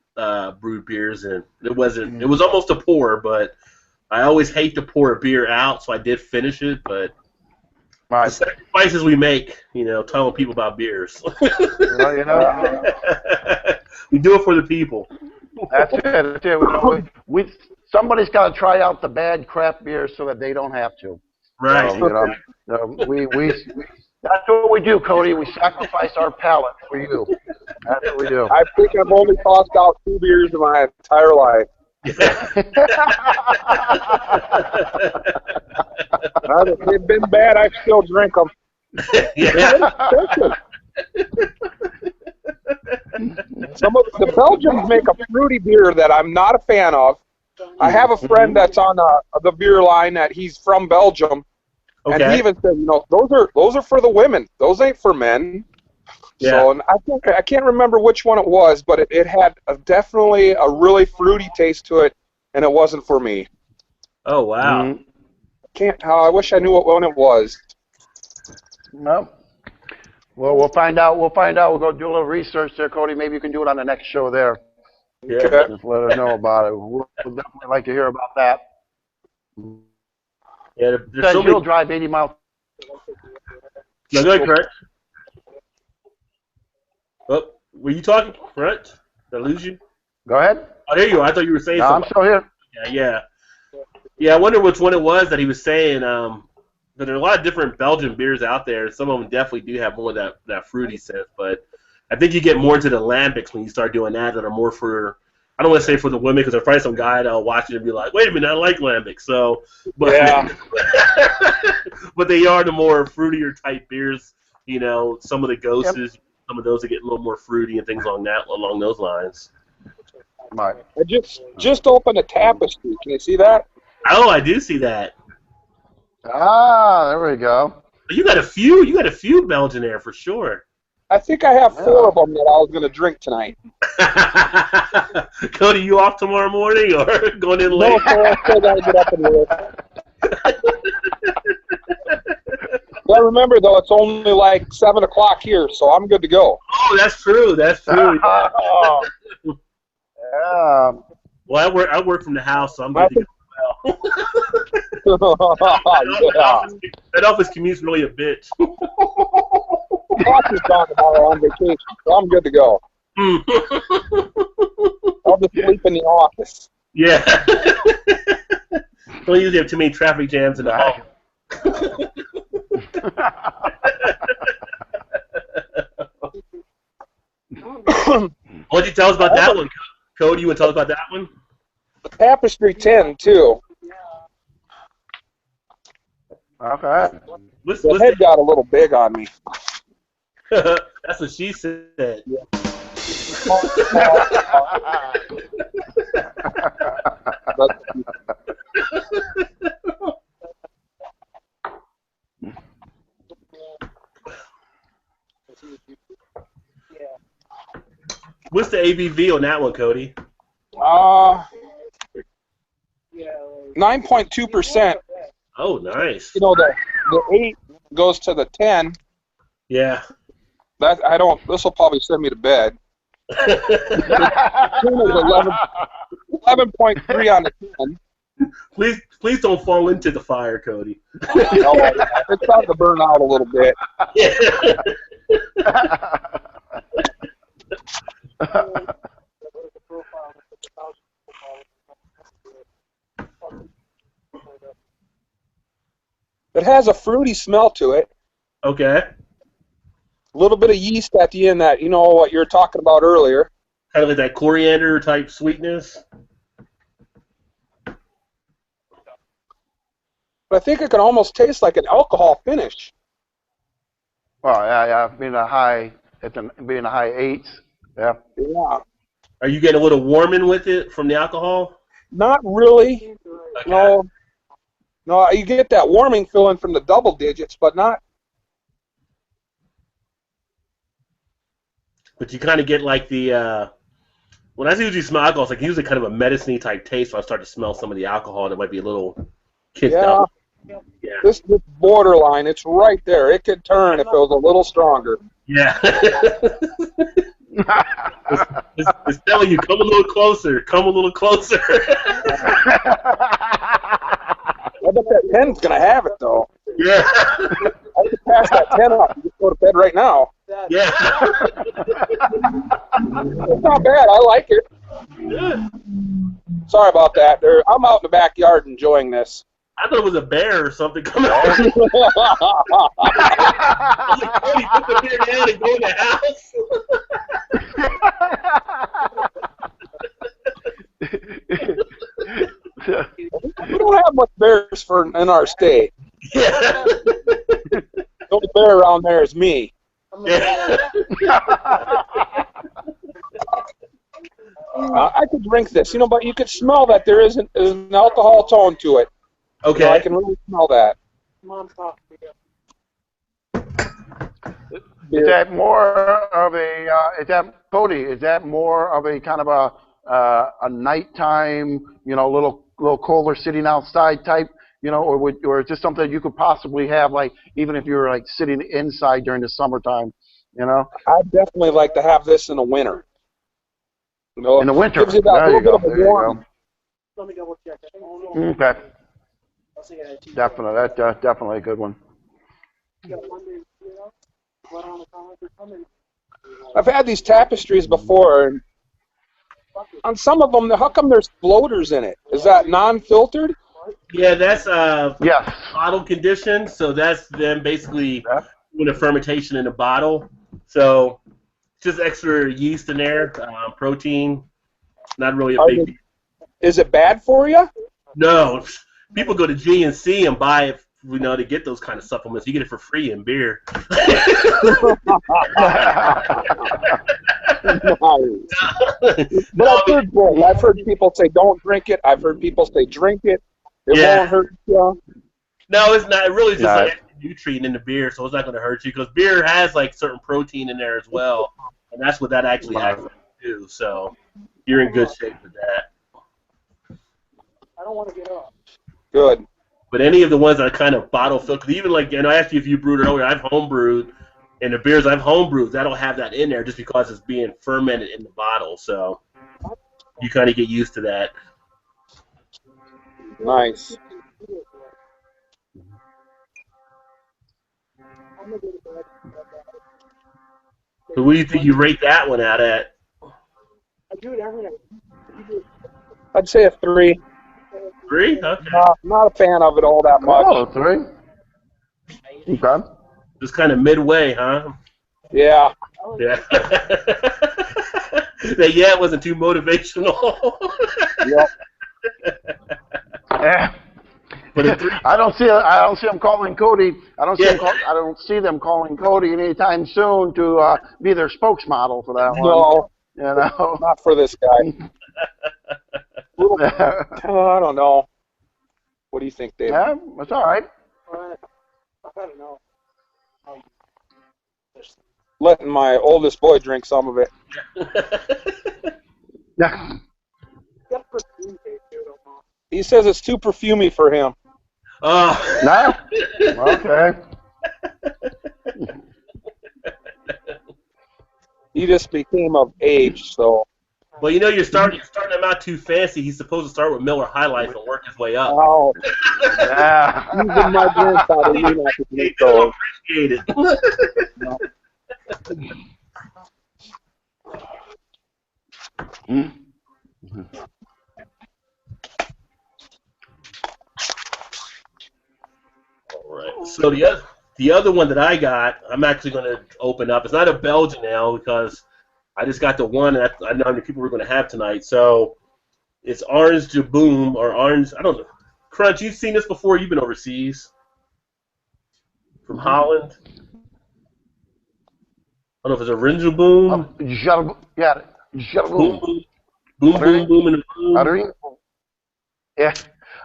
brewed beers, and it was almost a pour, but I always hate to pour a beer out, so I did finish it, but the sacrifices we make, telling people about beers. Well, we do it for the people. That's it. Somebody's got to try out the bad crap beer so that they don't have to. Right. So, that's what we do, Cody. We sacrifice our palate for you. That's what we do. I think I've only tossed out 2 beers in my entire life. They've been bad. I still drink them. Some of the Belgians make a fruity beer that I'm not a fan of. I have a friend that's on the beer line that he's from Belgium, and he even said, those are for the women. Those ain't for men. Yeah. So, and I can't remember which one it was, but it had definitely a really fruity taste to it, and it wasn't for me. Oh wow! I wish I knew what one it was. No. Well, we'll find out. We'll go do a little research there, Cody. Maybe you can do it on the next show there. Yeah. Just let us know about it. We'll definitely like to hear about that. Yeah, there's so you'll drive 80 miles. No, go ahead, Kurt. Oh, were you talking, Kurt? Did I lose you? Go ahead. Oh, there you are. I thought you were saying something. I'm still here. Yeah, I wonder which one it was that he was saying. But there are a lot of different Belgian beers out there. Some of them definitely do have more of that fruity sense, but I think you get more into the lambics when you start doing that are more for, I don't want to say for the women, because there's probably some guy that'll watch it and be like, wait a minute, I like lambics. So, but, but they are the more fruitier type beers. Some of the Ghostes, some of those that get a little more fruity and things along those lines. Right. I just opened a tapestry. Can you see that? Oh, I do see that. Ah, there we go. You got a few Belgian there for sure. I think I have 4 of them that I was going to drink tonight. Cody, you off tomorrow morning or going in late? No, I still got to get up and work. But remember, though, it's only like 7 o'clock here, so I'm good to go. Oh, that's true. That's true. Yeah. Well, I work from the house, so I'm good to go. That office commute's really a bitch. Boss is gone tomorrow on vacation, so I'm good to go. I'll just sleep in the office. Yeah. Don't usually have too many traffic jams in the hall. What'd you tell us about that one, Cody? You want to tell us about that one? Tapestry 10, too. Okay. The head got a little big on me. That's what she said. Yeah. What's the ABV on that one, Cody? 9.2%. Oh, nice. The 8 goes to the 10. Yeah. This will probably send me to bed. 11.3 on the 10. Please don't fall into the fire, Cody. It's starting to burn out a little bit. Yeah. It has a fruity smell to it. Okay. A little bit of yeast at the end, that what you were talking about earlier. Kind of like that coriander type sweetness. But I think it can almost taste like an alcohol finish. Well, yeah, being a high 8s. Yeah. Yeah. Are you getting a little warming with it from the alcohol? Not really. Okay. No. No, you get that warming feeling from the double digits, but not. But you kind of get like the when I usually smell alcohol, it's like usually kind of a medicine-y type taste. So I start to smell some of the alcohol that might be a little kicked out. Yeah. This borderline, it's right there. It could turn if it was a little stronger. Yeah. it's telling you, come a little closer. Come a little closer. I bet that 10's going to have it, though. Yeah. I could pass that 10 up and just go to bed right now. Yeah. It's not bad. I like it. Good. Sorry about that. I'm out in the backyard enjoying this. I thought it was a bear or something coming out. I was like, Cody, put the beer down and go in the house. We don't have much bears in our state. Yeah. The only bear around there is me. Yeah. I could drink this, but you could smell that there's an alcohol tone to it. Okay. I can really smell that. Is that more of a? Cody? Is that more of a kind of a nighttime, little colder, sitting outside type, or is this something that you could possibly have, like even if you were like sitting inside during the summertime, I'd definitely like to have this in the winter. In the winter. Gives you that little bit of a warm. Let me double check. Okay. Definitely, that's definitely a good one. I've had these tapestries before, and on some of them, how come there's floaters in it? Is that non-filtered? Yeah, that's Yes. bottle conditioned, so that's them basically doing a fermentation in a bottle. So just extra yeast in there, protein. Not really a big deal. Is it bad for you? No, people go to GNC and buy it, to get those kind of supplements. You get it for free in beer. But I've heard people say don't drink it. I've heard people say drink it. It won't hurt you. No, it's not. It really is just like nutrient in the beer, so it's not going to hurt you because beer has like certain protein in there as well, and that's what that actually acts like too. So you're in good shape with that. I don't want to get up. Good. But any of the ones that are kind of bottle filled, because even like, I asked you if you brewed earlier, I've home brewed, and the beers I've home brewed, that'll have that in there just because it's being fermented in the bottle. So you kind of get used to that. Nice. So what do you think you rate that one out at? I do it every night. I'd say a 3. 3? Okay. Not a fan of it all that much. Oh, 3. Okay. Just kind of midway, huh? Yeah. Yeah. That it wasn't too motivational. Yep. Yeah. But in 3, I don't see them calling Cody. I don't see them calling Cody anytime soon to be their spokesmodel for that one. No. Not for this guy. I don't know. What do you think, Dave? Yeah, that's all right. I don't know. Letting my oldest boy drink some of it. Yeah. He says it's too perfumey for him. Oh. No? Okay. He just became of age, so. Well, you're starting him out too fancy. He's supposed to start with Miller High Life and work his way up. Oh. Yeah. Even my grandfather knew not to drink those. Appreciate it. No. All right. So the other one that I got, I'm actually going to open up. It's not a Belgian ale because I just got the one, and I know how many people we're going to have tonight. So it's Orange de Boom or Orange. I don't know. Crunch, you've seen this before. You've been overseas. From Holland. I don't know if it's Orange de Boom. Yeah. Boom. Boom, boom, boom, and boom. Yeah,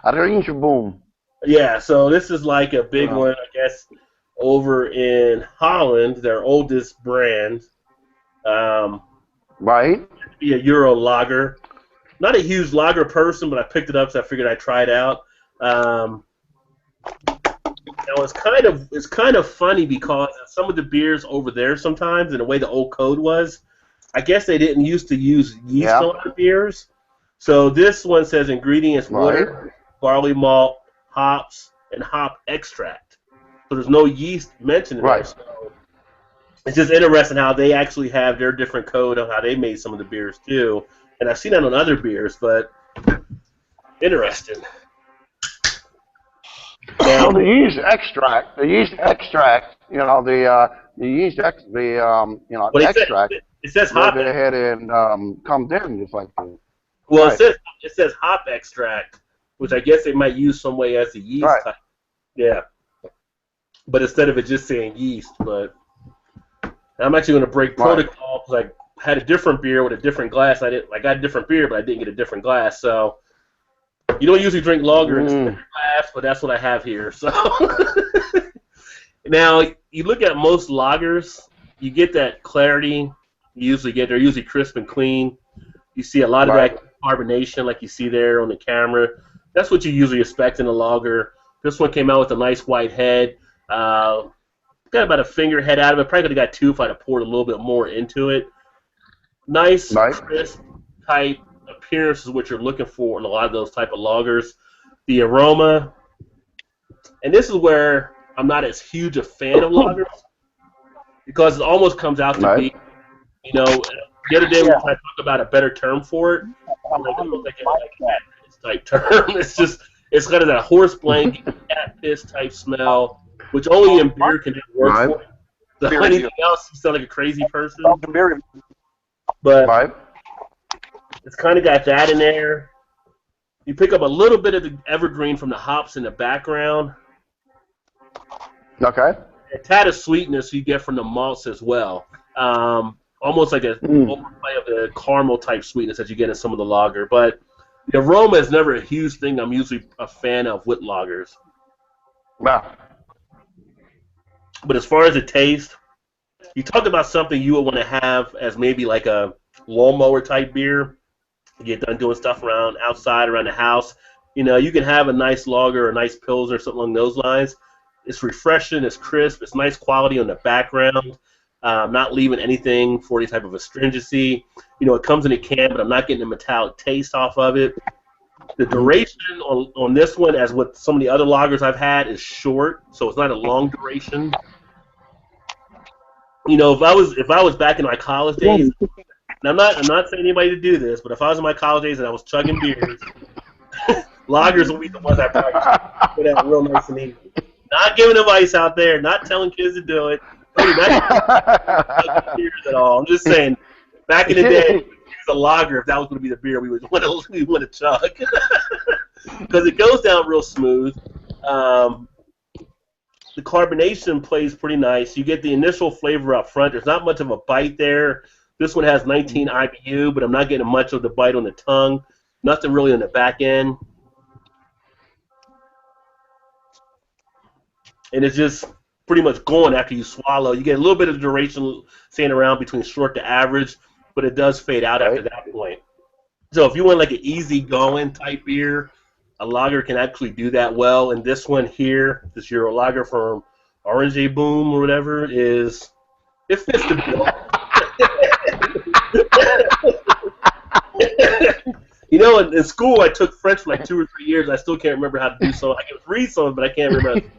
Orange Boom. Yeah, so this is like a big one, I guess, over in Holland, their oldest brand. Right. Be a Euro lager. Not a huge lager person, but I picked it up, so I figured I'd try it out. Now it's kind of funny because some of the beers over there sometimes, and the way the old code was, I guess they didn't used to use yeast on a lot of beers. So this one says ingredients: water, barley malt, hops, and hop extract. So there's no yeast mentioned in there. So it's just interesting how they actually have their different code on how they made some of the beers too. And I've seen that on other beers, but interesting. Now, the yeast extract, you know, the extract. It says hop. Go ahead and comes in just like that. Well, it says hop extract, which I guess they might use some way as a yeast type. Yeah. But instead of it just saying yeast, but I'm actually going to break protocol because I had a different beer with a different glass. I got a different beer, but I didn't get a different glass. So you don't usually drink lager in a standard glass, but that's what I have here. So now you look at most lagers, you get that clarity. They're usually crisp and clean. You see a lot of that carbonation, like you see there on the camera. That's what you usually expect in a lager. This one came out with a nice white head. Got about a finger head out of it. Probably could have got two if I'd have poured a little bit more into it. Nice, crisp type appearance is what you're looking for in a lot of those type of lagers. The aroma, and this is where I'm not as huge a fan of lagers because it almost comes out to be, you know, the other day we tried to talk about a better term for it. It's type term. It's kind of that horse blanket, cat piss type smell, which only in beer can work for. So anything else, you sound like a crazy person. But it's kind of got that in there. You pick up a little bit of the evergreen from the hops in the background. Okay. A tad of sweetness you get from the malts as well. Almost like a overplay of the caramel type sweetness that you get in some of the lager. But the aroma is never a huge thing I'm usually a fan of with lagers. Wow. But as far as the taste, you talked about something you would want to have as maybe like a lawnmower type beer. You get done doing stuff outside around the house. You know, you can have a nice lager or a nice pilsner or something along those lines. It's refreshing, it's crisp, it's nice quality on the background. Not leaving anything for any type of astringency. You know, it comes in a can, but I'm not getting a metallic taste off of it. The duration on this one, as with some of the other lagers I've had, is short, so it's not a long duration. You know, if I was back in my college days, and I'm not saying anybody to do this, but if I was in my college days and I was chugging beers, lagers would be the ones I probably put out real nice and easy. Not giving advice out there, not telling kids to do it. Not beers at all. I'm just saying, back in the day, a lager, if that was going to be the beer we would want to chug, because it goes down real smooth. The carbonation plays pretty nice. You get the initial flavor up front. There's not much of a bite there. This one has 19 IBU, but I'm not getting much of the bite on the tongue. Nothing really on the back end. And it's just pretty much gone after you swallow. You get a little bit of duration staying around between short to average, but it does fade out after that point. So if you want like an easy-going type beer, a lager can actually do that well. And this one here, this Euro lager from Orange Boom or whatever, it fits the bill. You know, in school I took French for like 2 or 3 years. I still can't remember how to do so. I can read some, but I can't remember.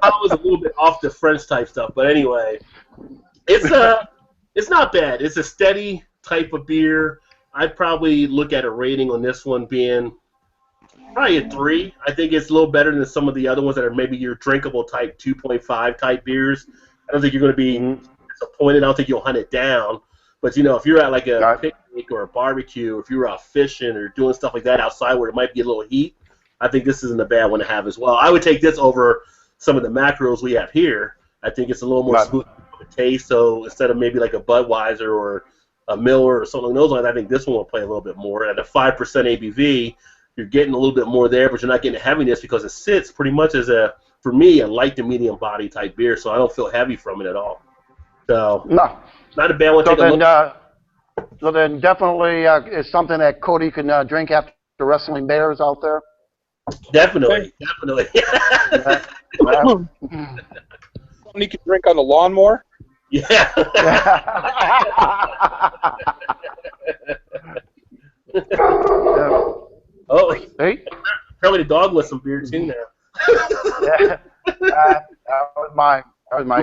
I was a little bit off the French type stuff, but anyway, it's not bad. It's a steady type of beer. I'd probably look at a rating on this one being probably a 3. I think it's a little better than some of the other ones that are maybe your drinkable type 2.5 type beers. I don't think you're going to be disappointed. I don't think you'll hunt it down. But, you know, if you're at like a picnic or a barbecue, or if you're out fishing or doing stuff like that outside where it might be a little heat, I think this isn't a bad one to have as well. I would take this over some of the macros we have here. I think it's a little more smooth taste. So instead of maybe like a Budweiser or a Miller or something along those lines, I think this one will play a little bit more. At a 5% ABV, you're getting a little bit more there, but you're not getting heaviness because it sits pretty much as for me, a light to medium body type beer, so I don't feel heavy from it at all. So No. not a bad one. So Take a look. So then definitely it's something that Cody can drink after wrestling bears out there. Definitely. Yeah. Something you can drink on the lawnmower. Yeah. Oh, Hey. probably the dog with some beer too now. Yeah. That was my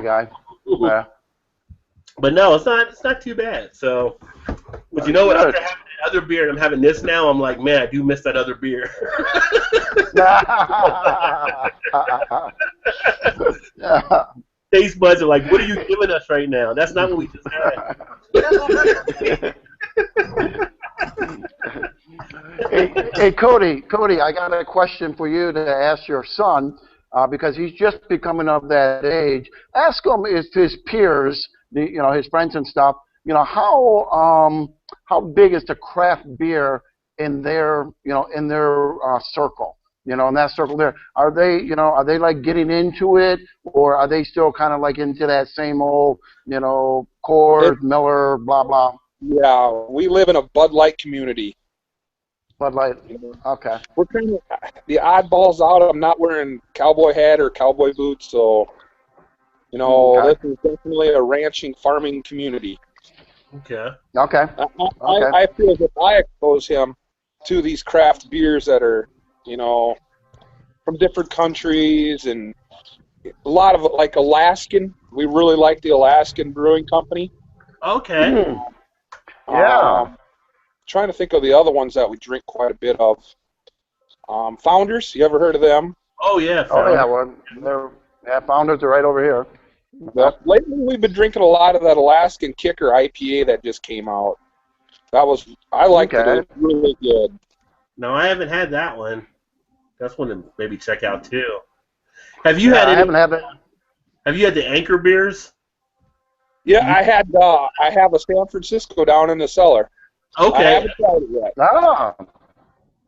guy. Yeah. But no, it's not too bad. So, but you know what? After having that other beer and I'm having this now, I'm like, man, I do miss that other beer. Taste buds are like, what are you giving us right now? That's not what we just had. Hey, Cody, I got a question for you to ask your son because he's just becoming of that age. Ask him if his peers, his friends and stuff, how big is the craft beer in their circle? In that circle there, are they like getting into it, or are they still kind of like into that same old, Coors, Miller, blah blah? Yeah, we live in a Bud Light community. Bud Light. Okay. We're kind of the oddballs out. I'm not wearing cowboy hat or cowboy boots, so this is definitely a ranching, farming community. Okay. Okay. I feel as if I expose him to these craft beers that are, from different countries, and a lot of like Alaskan. We really like the Alaskan Brewing Company. Okay. Yeah. Trying to think of the other ones that we drink quite a bit of. Founders, you ever heard of them? Oh yeah. Oh yeah. Well, Founders are right over here. Lately, we've been drinking a lot of that Alaskan Kicker IPA that just came out. I liked it. It was really good. No, I haven't had that one. That's one to maybe check out too. Have you had any? I haven't had it. Have you had the Anchor beers? Yeah, I have a San Francisco down in the cellar. Okay. I haven't tried it yet. Ah.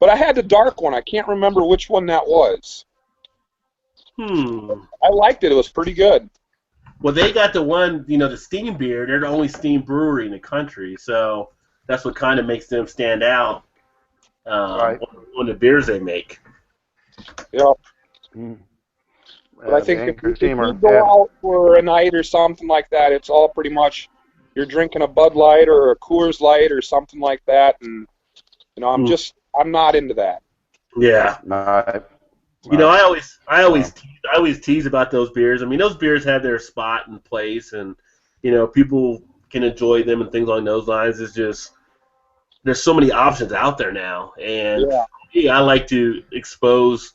But I had the dark one. I can't remember which one that was. I liked it. It was pretty good. Well, they got the one, the steam beer. They're the only steam brewery in the country, so that's what kind of makes them stand out on the beers they make. Yeah. But I think if you go out for a night or something like that, it's all pretty much you're drinking a Bud Light or a Coors Light or something like that, and I'm not into that. Yeah. Right. I always tease about those beers. I mean, those beers have their spot and place, and people can enjoy them and things along those lines. It's just there's so many options out there now, and I like to expose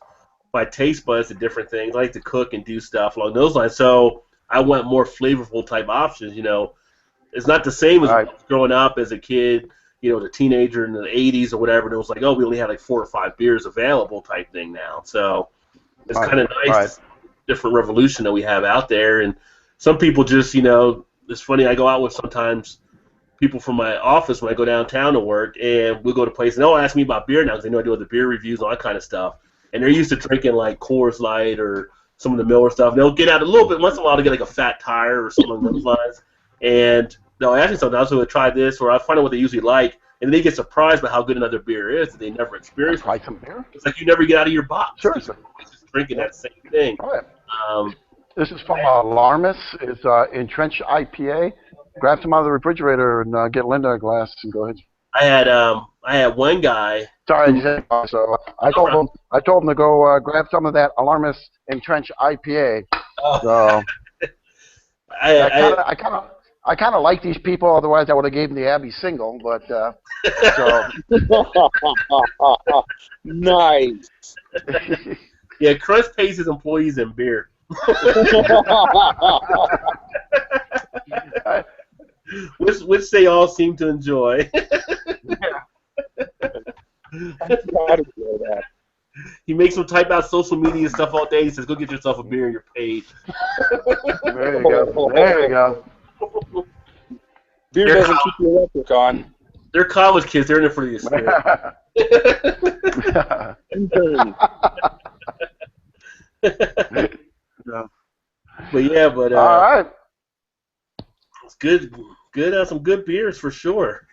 my taste buds to different things. I like to cook and do stuff along those lines. So I want more flavorful type options. It's not the same as growing up as a kid. The teenager in the 80s or whatever, and it was like, oh, we only had like 4 or 5 beers available type thing now. So it's kind of nice, different revolution that we have out there. And some people just, it's funny, I go out with sometimes people from my office when I go downtown to work, and we'll go to places, and they'll ask me about beer now because they know I do the beer reviews and all that kind of stuff. And they're used to drinking like Coors Light or some of the Miller stuff. And they'll get out a little bit once in a while to get like a Fat Tire or something along those lines. And they'll ask me something else, so we'll try this, or I'll find out what they usually like, and they get surprised by how good another beer is that they never experienced. Try some beer? It's like you never get out of your box. Sure. It's just drinking that same thing. All right. This is from Alarmus. It's Entrenched IPA. Grab some out of the refrigerator and get Linda a glass and go ahead. I had one guy. Sorry, so I told him to go grab some of that Alarmus Entrenched IPA. So I kind of like these people. Otherwise, I would have gave them the Abbey single. But so nice. Yeah, Crunch pays his employees in beer. which they all seem to enjoy. He makes them type out social media stuff all day. He says, "Go get yourself a beer. You're paid." There you go. There you go. Beer They're doesn't keep the electric on. They're college kids. They're in it for the experience. But yeah, All right. it's good. Good, some good beers for sure.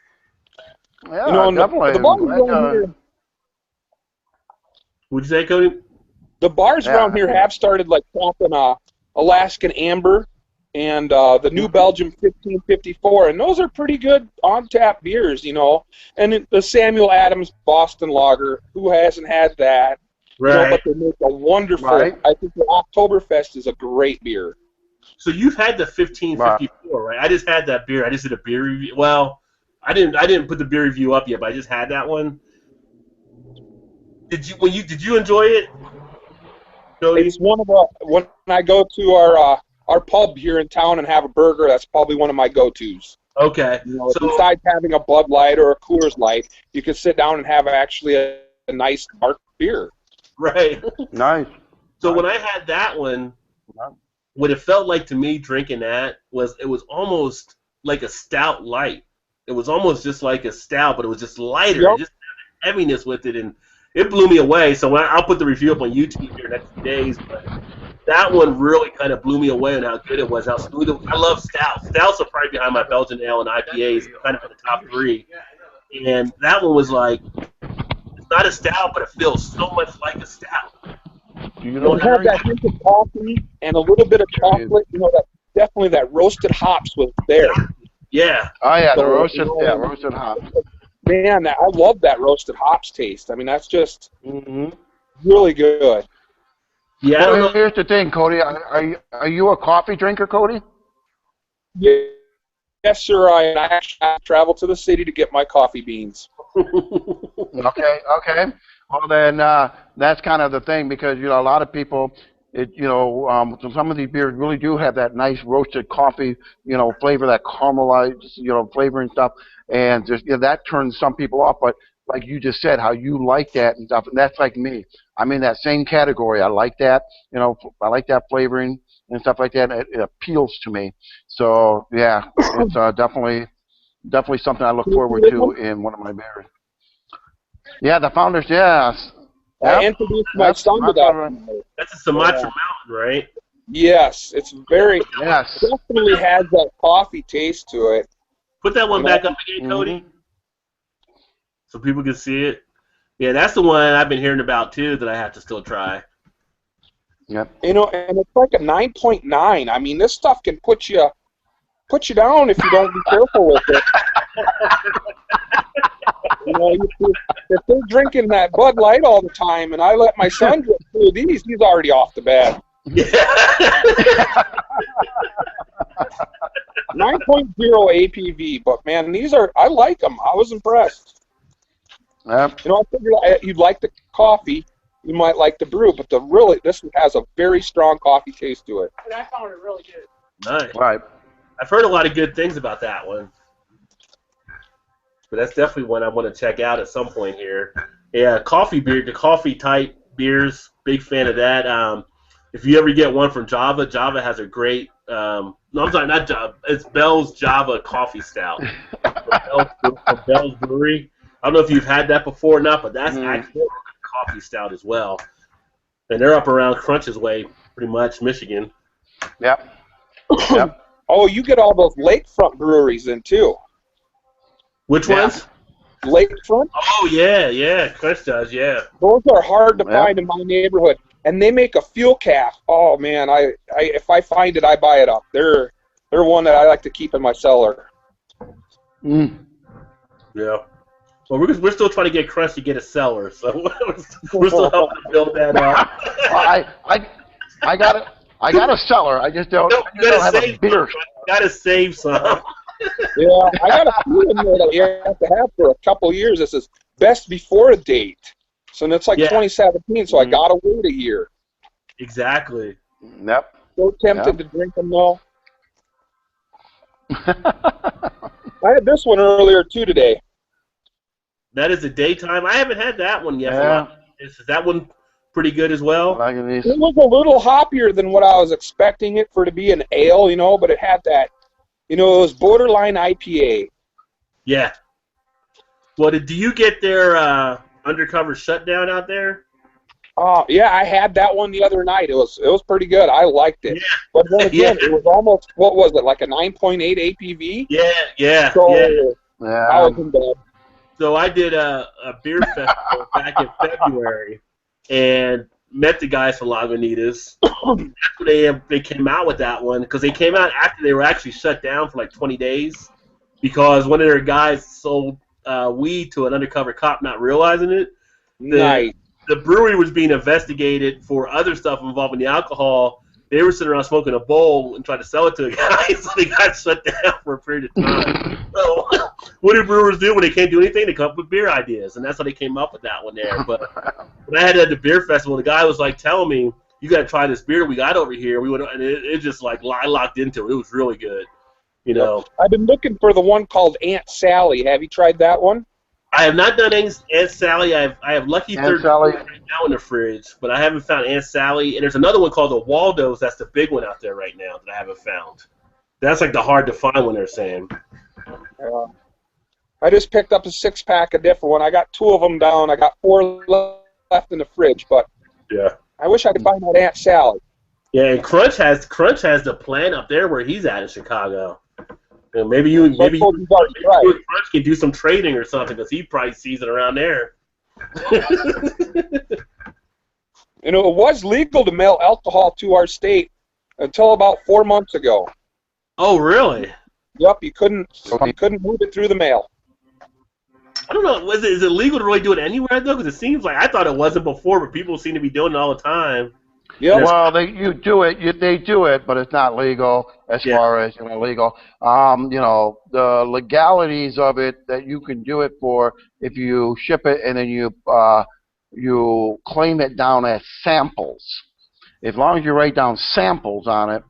Yeah, You know, definitely. the bars around here, What'd you say, Cody? the bars around here have started like popping Alaskan Amber and the New Belgium 1554, and those are pretty good on tap beers, you know. And the Samuel Adams Boston Lager, who hasn't had that? Right. You know, but they make a wonderful. Right. I think the Oktoberfest is a great beer. So you've had the 1554, right? I just had that beer. I just did a beer review. Well, I didn't put the beer review up yet, but I just had that one. Did you enjoy it, Cody? It's one of when I go to our pub here in town and have a burger, that's probably one of my go-tos. Okay. You know, besides having a Bud Light or a Coors Light, you can sit down and have actually a nice dark beer. Right. Nice. So when I had that one, what it felt like to me drinking that was it was almost like a stout light. It was almost just like a stout, but it was just lighter. Yep. It just had heaviness with it, and it blew me away. So I'll put the review up on YouTube here next few days, but that one really kind of blew me away on how good it was, how smooth it was. I love stouts. Stouts are probably behind my Belgian ale and IPAs, kind of in the top three. And that one was like, it's not a stout, but it feels so much like a stout. You It'll have that hint of coffee and a little bit of chocolate. You know, that definitely that roasted hops was there. Yeah. Oh yeah, the So, roasted, you know, yeah, roasted hops. Man, I love that roasted hops taste. I mean, that's just Mm-hmm. really good. Yeah, I don't Well, know. here's the thing, Cody. Are you a coffee drinker, Cody? Yeah. Yes, sir. I actually travel to the city to get my coffee beans. Okay. Well, then that's kind of the thing because you know a lot of people, some of these beers really do have that nice roasted coffee, you know, flavor, that caramelized, you know, flavor and stuff, and just that turns some people off. But like you just said, how you like that and stuff, and that's like me. I'm in that same category. I like that, you know, I like that flavoring and stuff like that. It appeals to me. So yeah, it's definitely something I look forward to in one of my beers. Yeah, the Founders, yes. I introduced my son to that. That's a Sumatra Mountain, right? Yes, it's very Yes. definitely has that coffee taste to it. Put that one back up again, Cody, so people can see it. Yeah, that's the one I've been hearing about too that I have to still try. Yep. You know, and it's like a 9.9. I mean, this stuff can put you down if you don't be careful with it. You know, if they're drinking that Bud Light all the time, and I let my son drink through these, he's already off the bed. Yeah. 9.0 APV, but man, I like them. I was impressed. Yep. You know, I figured you'd like the coffee, you might like the brew, but this has a very strong coffee taste to it. And I found it really good. Nice. Right. I've heard a lot of good things about that one. But that's definitely one I want to check out at some point here. Yeah, coffee beer, the coffee type beers, big fan of that. If you ever get one from Java, Java has a great, no, I'm sorry, not Java, it's Bell's Java Coffee Stout from Bell's Brewery. I don't know if you've had that before or not, but that's actually a coffee stout as well. And they're up around Crunch's Way, pretty much, Michigan. Yep. Yep. Oh, you get all those lakefront breweries in too. Which ones? Lakefront? Oh, yeah, Crunch does, yeah. Those are hard to find in my neighborhood. And they make a fuel calf. Oh, man, if I find it, I buy it up. They're one that I like to keep in my cellar. Mm. Yeah. Well, we're still trying to get Crunch to get a cellar, so we're still helping to build that up. I got a cellar. I just don't have a beer. Gotta save some. Yeah, I got a few in there that you have to have for a couple years. This is best before date. So it's like 2017, so I got to wait a year. Exactly. Yep. So tempted to drink them, though. I had this one earlier, too, today. That is a daytime. I haven't had that one yet. Yeah. Is that one pretty good as well? It was a little hoppier than what I was expecting it for to be an ale, you know, but it had that You know, it was borderline IPA. Yeah. Well, do you get their undercover shutdown out there? Yeah, I had that one the other night. It was pretty good. I liked it. Yeah. But then again, Yeah. it was almost, what was it, like a 9.8 APV? Yeah. So I was in bed. So I did a beer festival back in February and met the guys from Lagunitas. They came out with that one because they came out after they were actually shut down for like 20 days because one of their guys sold weed to an undercover cop not realizing it. Nice. The brewery was being investigated for other stuff involving the alcohol. They were sitting around smoking a bowl and trying to sell it to a guy, so they got shut down for a period of time. So what do brewers do when they can't do anything? They come up with beer ideas, and that's how they came up with that one there. But when I had it at the beer festival, the guy was like telling me, you got to try this beer we got over here. We went, and it just like I locked into it. It was really good. You know. I've been looking for the one called Aunt Sally. Have you tried that one? I have not done Aunt Sally. I have Lucky Aunt 13 Sally. right now in the fridge, but I haven't found Aunt Sally. And there's another one called the Waldo's. That's the big one out there right now that I haven't found. That's like the hard to find one, they're saying. I just picked up a 6-pack of different one. I got 2 of them down. I got 4 left in the fridge, but Yeah. I wish I could find that Aunt Sally. Yeah, and Crunch has the plant up there where he's at in Chicago. You know, maybe you and Crunch can do some trading or something because he probably sees it around there. You know, it was legal to mail alcohol to our state until about 4 months ago. Oh, really? Yep, you couldn't move it through the mail. I don't know. Is it legal to really do it anywhere though? Because it seems like I thought it wasn't before, but people seem to be doing it all the time. Yep. Well, they do it, but it's not legal as far as legal. The legalities of it that you can do it for if you ship it and then you claim it down as samples. As long as you write down samples on it,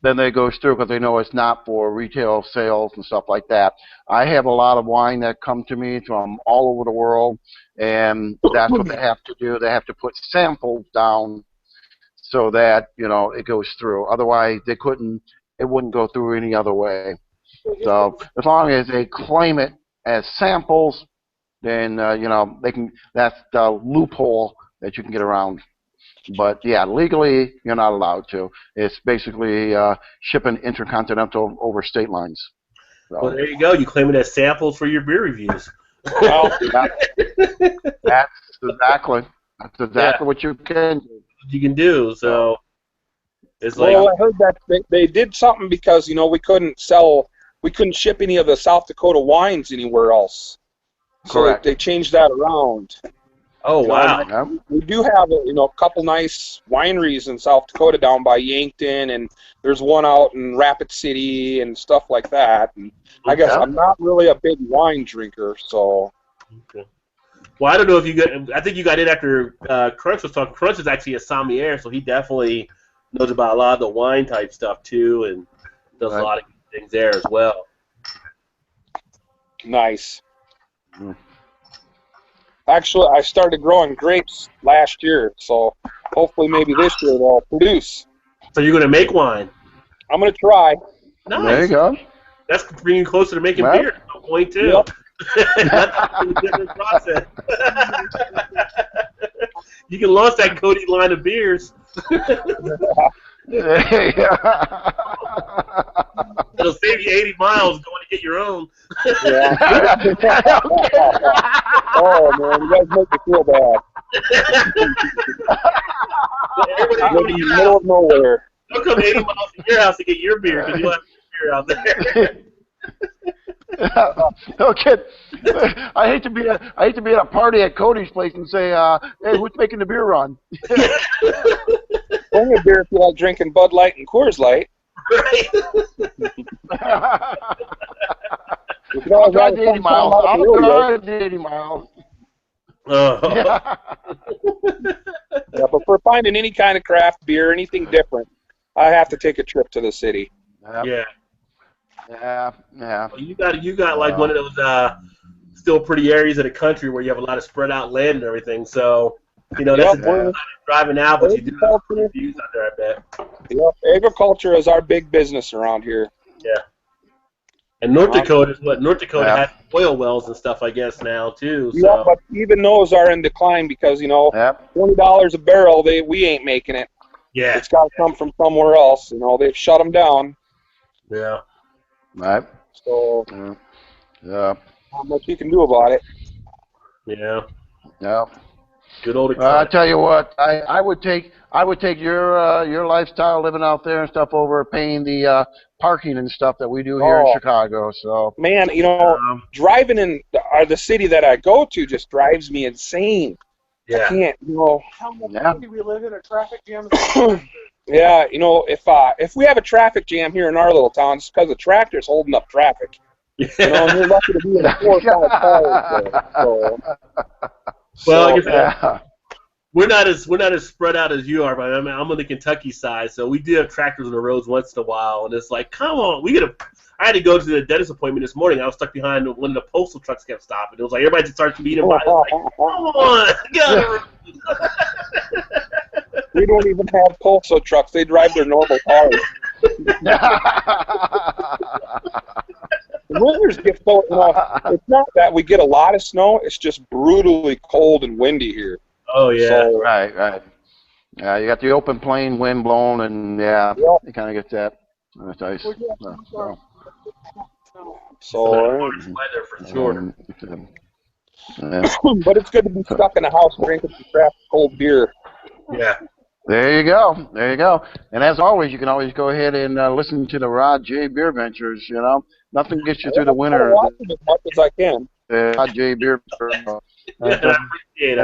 then it goes through because they know it's not for retail sales and stuff like that. I have a lot of wine that come to me from all over the world, and that's what they have to do. They have to put samples down so that it goes through. Otherwise, it wouldn't go through any other way. So as long as they claim it as samples, then they can. That's the loophole that you can get around. But yeah, legally you're not allowed to. It's basically shipping intercontinental over state lines. So, well, there you go. You claim it as samples for your beer reviews. Well, that's exactly what you can do. You can do so. It's like I heard that they did something because we couldn't ship any of the South Dakota wines anywhere else. So Correct. they changed that around. oh wow. We do have a couple nice wineries in South Dakota down by Yankton, and there's one out in Rapid City and stuff like that. And I guess I'm not really a big wine drinker, so. Okay. Well, I don't know if you got. I think you got in after Crunch was talking. Crunch is actually a sommelier, so he definitely knows about a lot of the wine type stuff too, and does a lot of things there as well. Nice. Actually, I started growing grapes last year, so hopefully maybe this year they'll produce. So you're going to make wine? I'm going to try. Nice. There you go. That's bringing you closer to making beer at some point, too. Yep. That's a different process. You can launch that Cody line of beers. It'll save you 80 miles going to get your own. Yeah. Oh, man, you guys make me feel bad. I'm in the middle of nowhere. Don't come 80 miles to your house to get your beer because you'll have beer out there. Okay. I hate to be at a party at Cody's place and say, "Hey, who's making the beer run?" Bring a beer if you like drinking Bud Light and Coors Light. Right. I'll drive the 80 miles. I'll drive the 80 miles. Yeah, but for finding any kind of craft beer, anything different, I have to take a trip to the city. Yeah. Yeah. Well, you got like one of those still pretty areas of the country where you have a lot of spread out land and everything. So that's driving out, but you do have views out there, I bet. Yep, agriculture is our big business around here. Yeah. And North Dakota is what? North Dakota has oil wells and stuff, I guess, now, too. So. Yeah, but even those are in decline because, $20 a barrel, we ain't making it. Yeah. It's got to come from somewhere else. They've shut them down. Yeah. Right. So, yeah. not much you can do about it. Yeah. Yeah. Good old I tell you what, I would take your lifestyle living out there and stuff over paying the parking and stuff that we do here in Chicago. So man, driving in the city that I go to just drives me insane. Yeah. I can't, How much do we live in a traffic jam? Yeah, if we have a traffic jam here in our little town, it's because the tractor's holding up traffic. And you're lucky to be in 4 or 5 cars there. Well, like I said, we're not as spread out as you are, but I'm on the Kentucky side, so we do have tractors on the roads once in a while, and it's like, come on, I had to go to the dentist appointment this morning. I was stuck behind one of the postal trucks kept stopping. It was like everybody just starts beating by. Like, come on, get out of the road. We don't even have postal trucks. They drive their normal cars. The winters get so, it's not that we get a lot of snow. It's just brutally cold and windy here. Oh, yeah. So, right. Yeah, you got the open plain wind blowing, and you kind of get that. That's nice. So weather for sure. But it's good to be stuck in a house drinking some craft cold beer. Yeah. There you go. And as always, you can always go ahead and listen to the Rod J Beer Ventures. Nothing gets you through the winter. I watch it as much as I can. Rod J Beer. I appreciate it.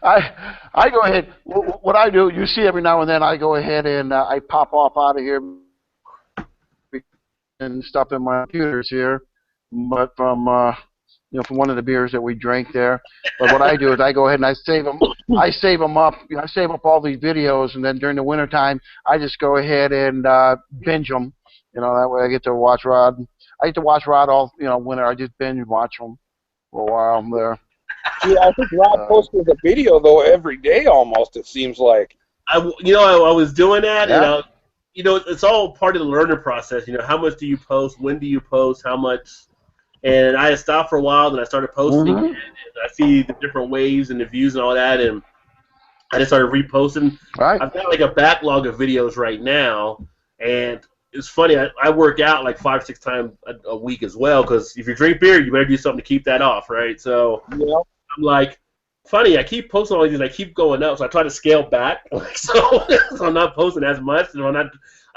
I go ahead. What I do, you see, every now and then I go ahead and I pop off out of here and stuff in my computers here, but from one of the beers that we drank there. But what I do is I go ahead and I save them up. I save up all these videos, and then during the wintertime, I just go ahead and binge them. That way I get to watch Rod. I get to watch Rod all winter. I just binge watch them for a while there. Yeah, I think Rod posts a video though every day almost. It seems like. I was doing that. Yeah. It's all part of the learning process. How much do you post? When do you post? How much? And I had stopped for a while, then I started posting, and I see the different waves and the views and all that, and I just started reposting. Right. I've got like a backlog of videos right now, and it's funny. I work out like 5 or 6 times a week as well, because if you drink beer, you better do something to keep that off, right? So I'm like, funny, I keep posting all these, and I keep going up, so I try to scale back, so I'm not posting as much.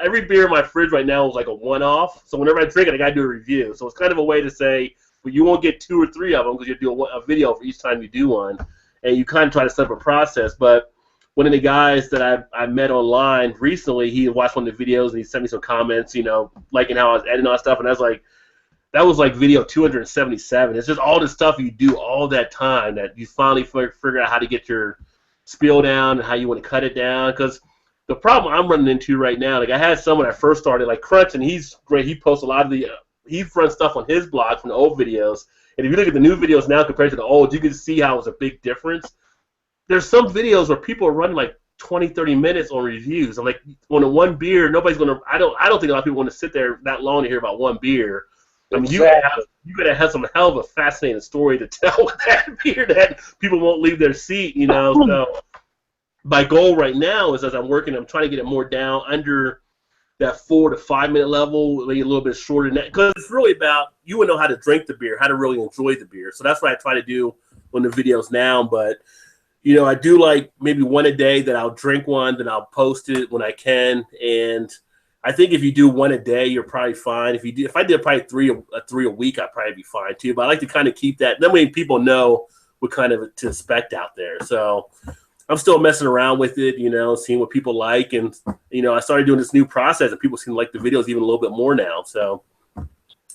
Every beer in my fridge right now is like a one-off, so whenever I drink it, I gotta do a review. So it's kind of a way to say, well, you won't get 2 or 3 of them because you do a video for each time you do one, and you kind of try to set up a process. But one of the guys that I met online recently, he watched one of the videos and he sent me some comments, liking how I was editing all that stuff, and I was like, that was like video 277. It's just all the stuff you do all that time that you finally figure out how to get your spiel down and how you want to cut it down. Because the problem I'm running into right now, like I had someone I first started, like Crunch, and he's great. He posts a lot of he runs stuff on his blog from the old videos. And if you look at the new videos now compared to the old, you can see how it's a big difference. There's some videos where people are running like 20, 30 minutes on reviews. I'm like, on a one beer, nobody's going to, I don't think a lot of people want to sit there that long to hear about one beer. I mean, you gotta have some hell of a fascinating story to tell with that beer that people won't leave their seat, So my goal right now is, as I'm working, I'm trying to get it more down under that 4 to 5 minute level, maybe a little bit shorter than that, because it's really about you would know how to drink the beer, how to really enjoy the beer. So that's what I try to do on the videos now. But I do like maybe one a day that I'll drink one, then I'll post it when I can, and I think if you do one a day, you're probably fine. If I did probably three a week, I'd probably be fine too. But I like to kind of keep that. That way people know what kind of to expect out there. So I'm still messing around with it, seeing what people like. And, I started doing this new process, and people seem to like the videos even a little bit more now. So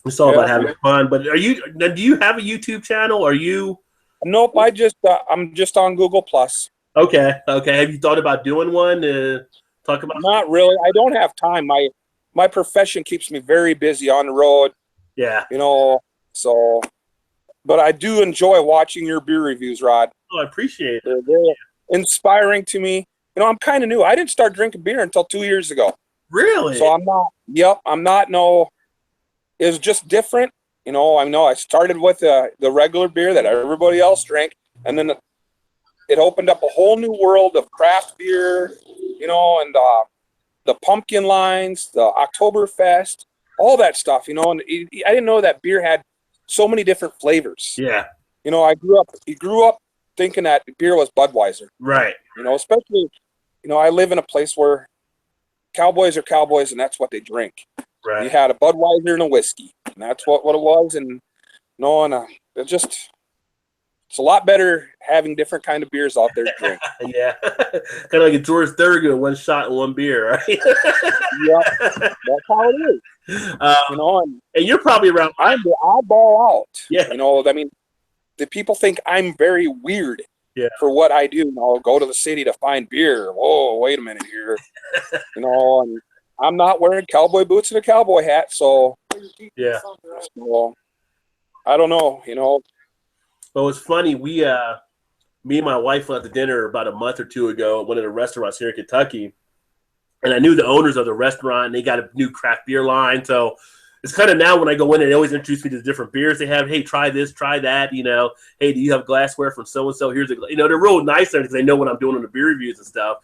it's all about having fun. But do you have a YouTube channel? Are you? Nope, I'm just on Google Plus. Okay. Have you thought about doing one? Talk about? Not really. I don't have time. My profession keeps me very busy on the road. Yeah. So, but I do enjoy watching your beer reviews, Rod. Oh, I appreciate it. They're inspiring to me, I'm kind of new. I didn't start drinking beer until 2 years ago. Really? So I'm not, it was just different. I know I started with the regular beer that everybody else drank, and then it opened up a whole new world of craft beer, and the pumpkin lines, the Oktoberfest, all that stuff, and I didn't know that beer had so many different flavors. Yeah. I grew up thinking that beer was Budweiser. Right. Especially, I live in a place where cowboys are cowboys, and that's what they drink. Right. You had a Budweiser and a whiskey, and that's what it was. And it's a lot better having different kind of beers out there to drink. Yeah, kind of like a George Thorogood, one shot and one beer, right? Yeah, that's how it is. And you're probably around. I'm the oddball out. Yeah. The people think I'm very weird. Yeah. For what I do. I'll go to the city to find beer. Whoa, wait a minute here. And I'm not wearing cowboy boots and a cowboy hat, so yeah. So, I don't know. Well, it's funny. Me and my wife went out to dinner about a month or two ago at one of the restaurants here in Kentucky, and I knew the owners of the restaurant, and they got a new craft beer line. So it's kind of now when I go in, they always introduce me to the different beers they have. Hey, try this, try that. Hey, do you have glassware from so and so? Here's they're real nice there because they know what I'm doing on the beer reviews and stuff.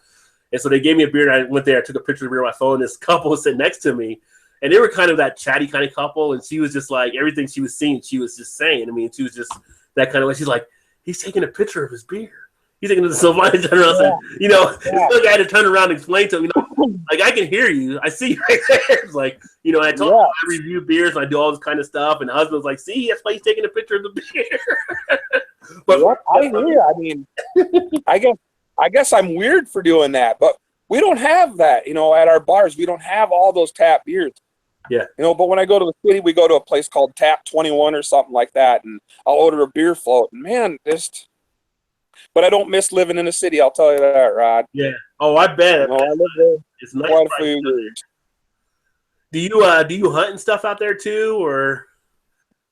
And so they gave me a beer, and I went there. I took a picture of the beer on my phone. This couple was sitting next to me, and they were kind of that chatty kind of couple. And she was just like everything she was seeing, she was just saying. She was just that kind of way. She's like, he's taking a picture of his beer. He's taking it. So I turned around, like I had to turn around and explain to him, like I can hear you, I see you right there. It's like, I told him I review beers and I do all this kind of stuff, and the husband was like, see, that's why he's taking a picture of the beer. But I hear. I guess I'm weird for doing that, but we don't have that, at our bars. We don't have all those tap beers. Yeah. But when I go to the city, we go to a place called Tap 21 or something like that, and I'll order a beer float. And man, but I don't miss living in the city, I'll tell you that, Rod. Yeah. Oh, I bet. I live there it's nice quite a few years. Do you hunt and stuff out there too, or?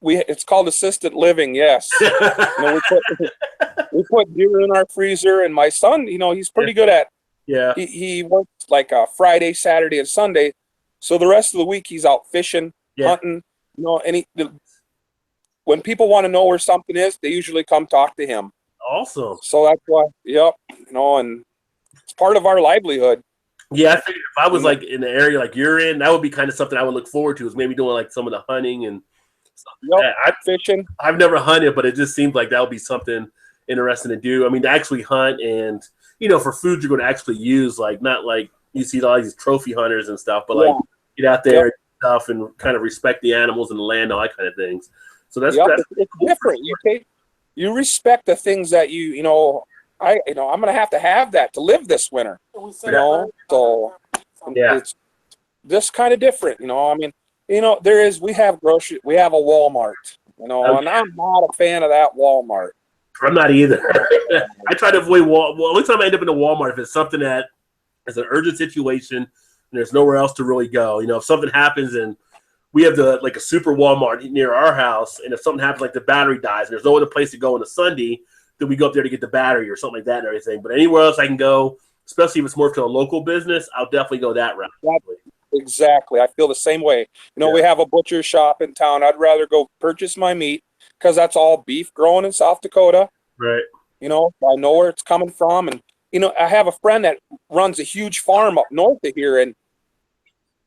It's called assisted living, yes. We put deer in our freezer, and my son, he's pretty good at. Yeah. He works like Friday, Saturday, and Sunday, so the rest of the week he's out fishing, hunting. When people want to know where something is, they usually come talk to him. Awesome. So that's why, and it's part of our livelihood. Yeah, I figured if I was like in the area like you're in, that would be kind of something I would look forward to, is maybe doing like some of the hunting and stuff like that. I'm fishing. I've never hunted, but it just seems like that would be something interesting to do. To actually hunt and, for food you're going to actually use, like not like you see all these trophy hunters and stuff, but like get out there and stuff and kind of respect the animals and the land, all that kind of things. So that's it's different. You respect the things that I'm going to have that to live this winter, so it's just kind of different, we have grocery, we have a Walmart, and I'm not a fan of that Walmart. I'm not either. I try to avoid only time I end up in a Walmart if it's something that is an urgent situation and there's nowhere else to really go. If something happens and we have a super Walmart near our house, and if something happens, like the battery dies and there's no other place to go on a Sunday, then we go up there to get the battery or something like that and everything. But anywhere else I can go, especially if it's more to a local business, I'll definitely go that route. Exactly. I feel the same way. We have a butcher shop in town. I'd rather go purchase my meat because that's all beef grown in South Dakota. Right. I know where it's coming from. And, I have a friend that runs a huge farm up north of here, and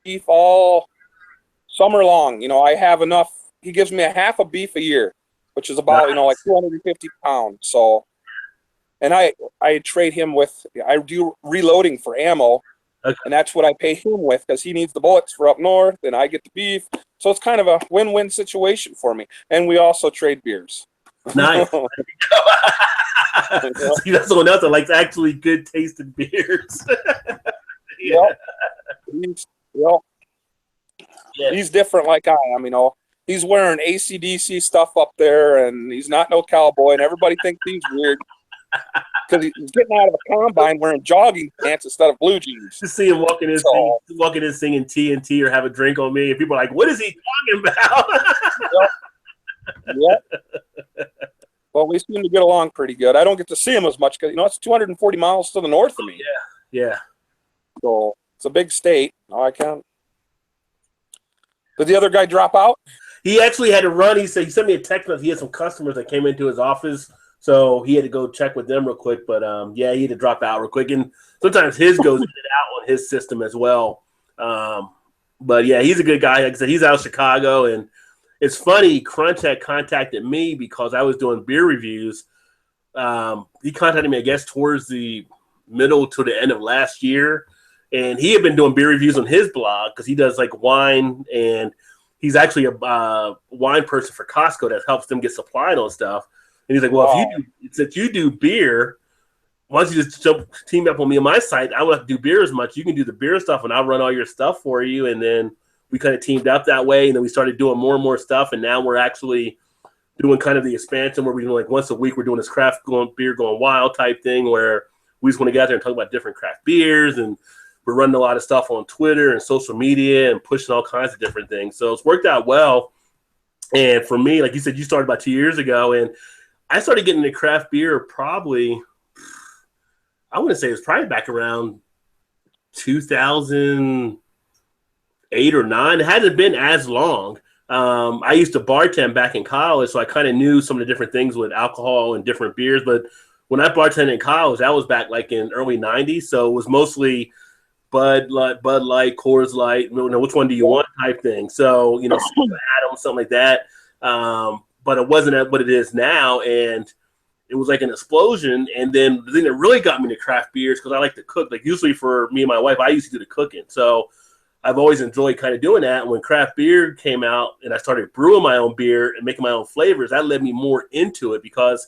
beef all summer long. I have enough. He gives me a half a beef a year, which is about, like 250 pounds. So, and I trade him I do reloading for ammo, and that's what I pay him with because he needs the bullets for up north, and I get the beef. So it's kind of a win-win situation for me. And we also trade beers. Nice. See, that's someone else that likes actually good tasting beers. He's different like I am, He's wearing AC/DC stuff up there, and he's not no cowboy, and everybody thinks he's weird because he's getting out of a combine wearing jogging pants instead of blue jeans. Just see him walking in singing TNT or have a drink on me, and people are like, "What is he talking about?" Well, we seem to get along pretty good. I don't get to see him as much because it's 240 miles to the north of me. Yeah. So it's a big state. I can't. Did the other guy drop out? He actually had to run. He said he sent me a text message. He had some customers that came into his office, so he had to go check with them real quick. But yeah, he had to drop out real quick, and sometimes his goes in and out on his system as well. But yeah, he's a good guy. Like I said, he's out of Chicago, and it's funny. Crunch had contacted me because I was doing beer reviews. He contacted me, I guess, towards the middle to the end of last year, and he had been doing beer reviews on his blog because he does like wine, and he's actually a wine person for Costco that helps them get supplied on stuff. And he's like, well, if you do beer, why don't you just team up on me on my site? I don't have to do beer as much. You can do the beer stuff, and I'll run all your stuff for you. And then we kind of teamed up that way, and then we started doing more and more stuff, and now we're actually doing kind of the expansion where we're doing like once a week, we're doing this beer going wild type thing where we just want to get out there and talk about different craft beers, and we're running a lot of stuff on Twitter and social media and pushing all kinds of different things. So it's worked out well. And for me, like you said, you started about 2 years ago, and I started getting into craft beer probably, I want to say it was probably back around 2008 or 9. It hasn't been as long. I used to bartend back in college, so I kind of knew some of the different things with alcohol and different beers. But when I bartended in college, that was back like in early 90s. So it was mostly Bud Light, Coors Light, which one do you want type thing. So, Adam, something like that. But it wasn't what it is now. And it was like an explosion. And then the thing that really got me into craft beers, because I like to cook. Like usually for me and my wife, I used to do the cooking. So I've always enjoyed kind of doing that. And when craft beer came out and I started brewing my own beer and making my own flavors, that led me more into it because,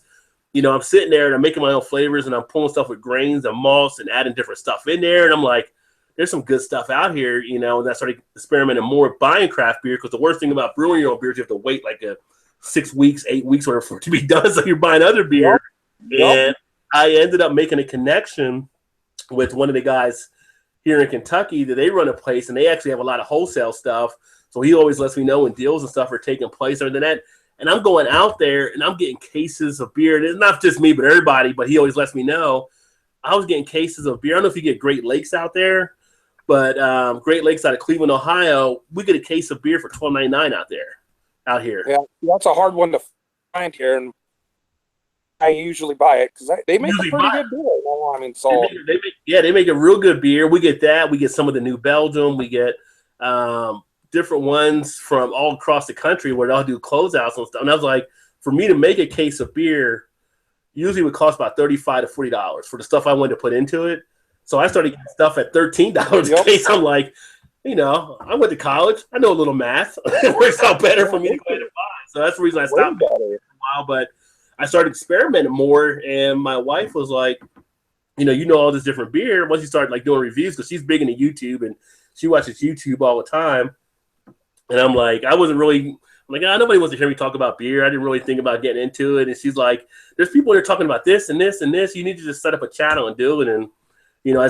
I'm sitting there and I'm making my own flavors and I'm pulling stuff with grains and malts and adding different stuff in there. And I'm like, there's some good stuff out here, and I started experimenting more with buying craft beer because the worst thing about brewing your own beer is you have to wait like 6 weeks, 8 weeks, whatever for it to be done. So you're buying other beer. Yep. And I ended up making a connection with one of the guys here in Kentucky that they run a place and they actually have a lot of wholesale stuff. So he always lets me know when deals and stuff are taking place or that. And I'm going out there and I'm getting cases of beer. And it's not just me, but everybody, but he always lets me know. I was getting cases of beer. I don't know if you get Great Lakes out there, but Great Lakes out of Cleveland, Ohio, we get a case of beer for $12.99 out here. Yeah, that's a hard one to find here. And I usually buy it because they make a pretty good beer. They make a real good beer. We get that. We get some of the New Belgium. We get different ones from all across the country where they'll do closeouts and stuff. And I was like, for me to make a case of beer, usually would cost about $35 to $40 for the stuff I wanted to put into it. So I started getting stuff at $13 a case. I'm like, I went to college. I know a little math. It works out better for me to go ahead and buy. So that's the reason I stopped for a while. But I started experimenting more, and my wife was like, all this different beer. Once you start like doing reviews, because she's big into YouTube and she watches YouTube all the time. And I'm like, nobody wants to hear me talk about beer. I didn't really think about getting into it. And she's like, there's people that are talking about this and this and this. You need to just set up a channel and do it. And,